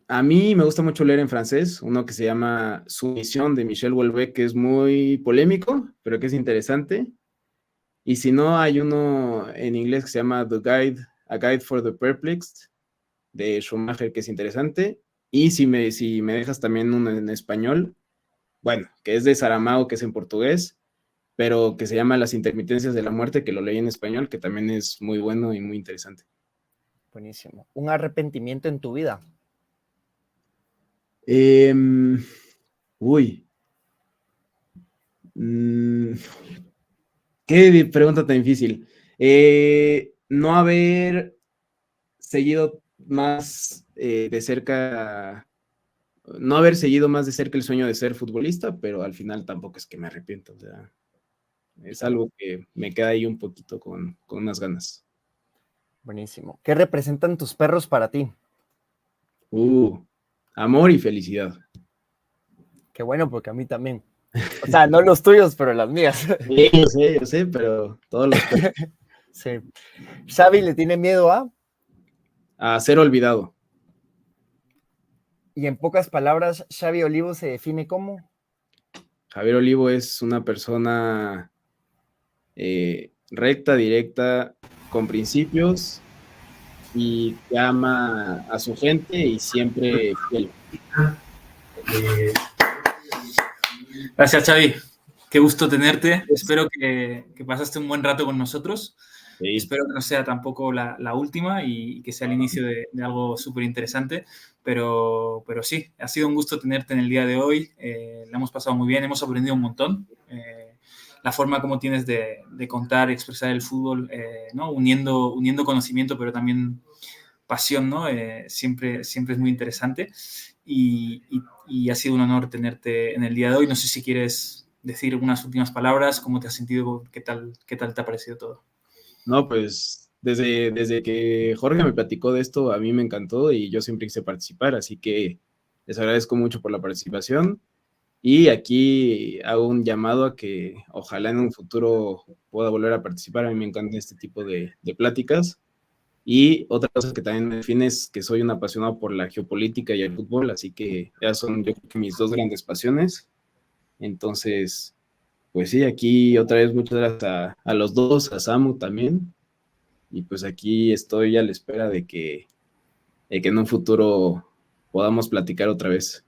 C: a mí me gusta mucho leer en francés, uno que se llama Sumisión de Michel Houellebecq, que es muy polémico, pero que es interesante. Y si no, hay uno en inglés que se llama A Guide for the Perplexed, de Schumacher, que es interesante. Y si me dejas también uno en español, bueno, que es de Saramago, que es en portugués, pero que se llama Las intermitencias de la muerte, que lo leí en español, que también es muy bueno y muy interesante.
B: Buenísimo. ¿Un arrepentimiento en tu vida?
C: Uy. Qué pregunta tan difícil. No haber seguido más de cerca, no haber seguido más de cerca el sueño de ser futbolista, pero al final tampoco es que me arrepiento. O sea, es algo que me queda ahí un poquito con unas ganas.
B: Buenísimo. ¿Qué representan tus perros para ti?
C: Amor y felicidad.
B: Qué bueno, porque a mí también. O sea, no los tuyos, pero las mías.
C: Sí, yo sé, pero todos los perros.
B: Sí. ¿Xavi le tiene miedo
C: A ser olvidado.
B: Y en pocas palabras, Xavi Olivo se define como?
C: Javier Olivo es una persona recta, directa, con principios y que ama a su gente y siempre fiel.
A: Gracias, Xavi. Qué gusto tenerte. Espero que pasaste un buen rato con nosotros. Sí. Espero que no sea tampoco la última y que sea el inicio de algo súper interesante. Pero sí, ha sido un gusto tenerte en el día de hoy. La hemos pasado muy bien, hemos aprendido un montón. La forma como tienes de contar y expresar el fútbol, ¿no? uniendo conocimiento, pero también pasión, ¿no? Siempre es muy interesante. Y ha sido un honor tenerte en el día de hoy. No sé si quieres decir unas últimas palabras, cómo te has sentido, qué tal te ha parecido todo.
C: No, pues desde que Jorge me platicó de esto, a mí me encantó y yo siempre quise participar, así que les agradezco mucho por la participación y aquí hago un llamado a que ojalá en un futuro pueda volver a participar. A mí me encantan este tipo de pláticas. Y otra cosa que también me define es que soy un apasionado por la geopolítica y el fútbol, así que ya son yo creo que mis dos grandes pasiones. Entonces, pues sí, aquí otra vez muchas gracias a los dos, a Samu también. Y pues aquí estoy a la espera de que en un futuro podamos platicar otra vez.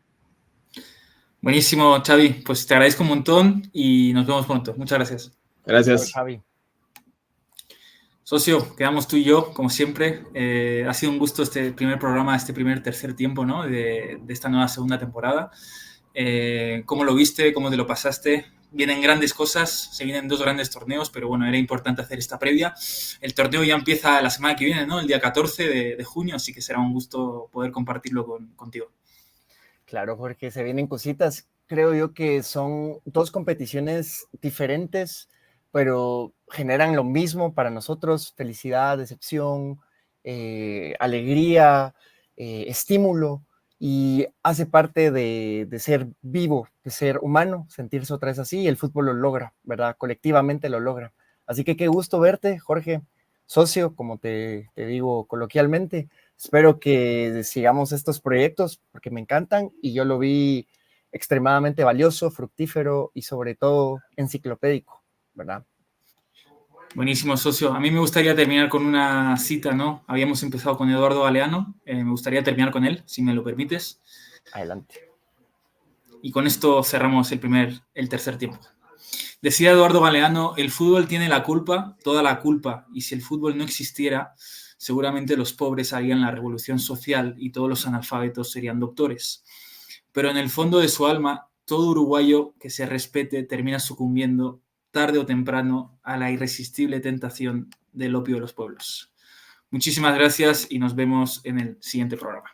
A: Buenísimo, Xavi. Pues te agradezco un montón y nos vemos pronto. Muchas gracias.
C: Gracias.
B: Xavi.
A: Socio, quedamos tú y yo, como siempre. Ha sido un gusto este primer programa, este tercer tiempo, ¿no? de esta nueva segunda temporada. ¿Cómo lo viste? ¿Cómo te lo pasaste? Vienen grandes cosas, se vienen 2 grandes torneos, pero bueno, era importante hacer esta previa. El torneo ya empieza la semana que viene, ¿no? El día 14 de junio, así que será un gusto poder compartirlo contigo.
B: Claro, porque se vienen cositas. Creo yo que son dos competiciones diferentes, pero generan lo mismo para nosotros: felicidad, decepción, alegría, estímulo, y hace parte de ser vivo, de ser humano, sentirse otra vez así, y el fútbol lo logra, ¿verdad? Colectivamente lo logra. Así que qué gusto verte, Jorge, socio, como te digo coloquialmente. Espero que sigamos estos proyectos porque me encantan y yo lo vi extremadamente valioso, fructífero y sobre todo enciclopédico, ¿verdad?
A: Buenísimo, socio. A mí me gustaría terminar con una cita, ¿no? Habíamos empezado con Eduardo Galeano. Me gustaría terminar con él, si me lo permites.
B: Adelante.
A: Y con esto cerramos el tercer tiempo. Decía Eduardo Galeano: el fútbol tiene la culpa, toda la culpa, y si el fútbol no existiera, seguramente los pobres harían la revolución social y todos los analfabetos serían doctores. Pero en el fondo de su alma, todo uruguayo que se respete termina sucumbiendo, tarde o temprano, a la irresistible tentación del opio de los pueblos. Muchísimas gracias y nos vemos en el siguiente programa.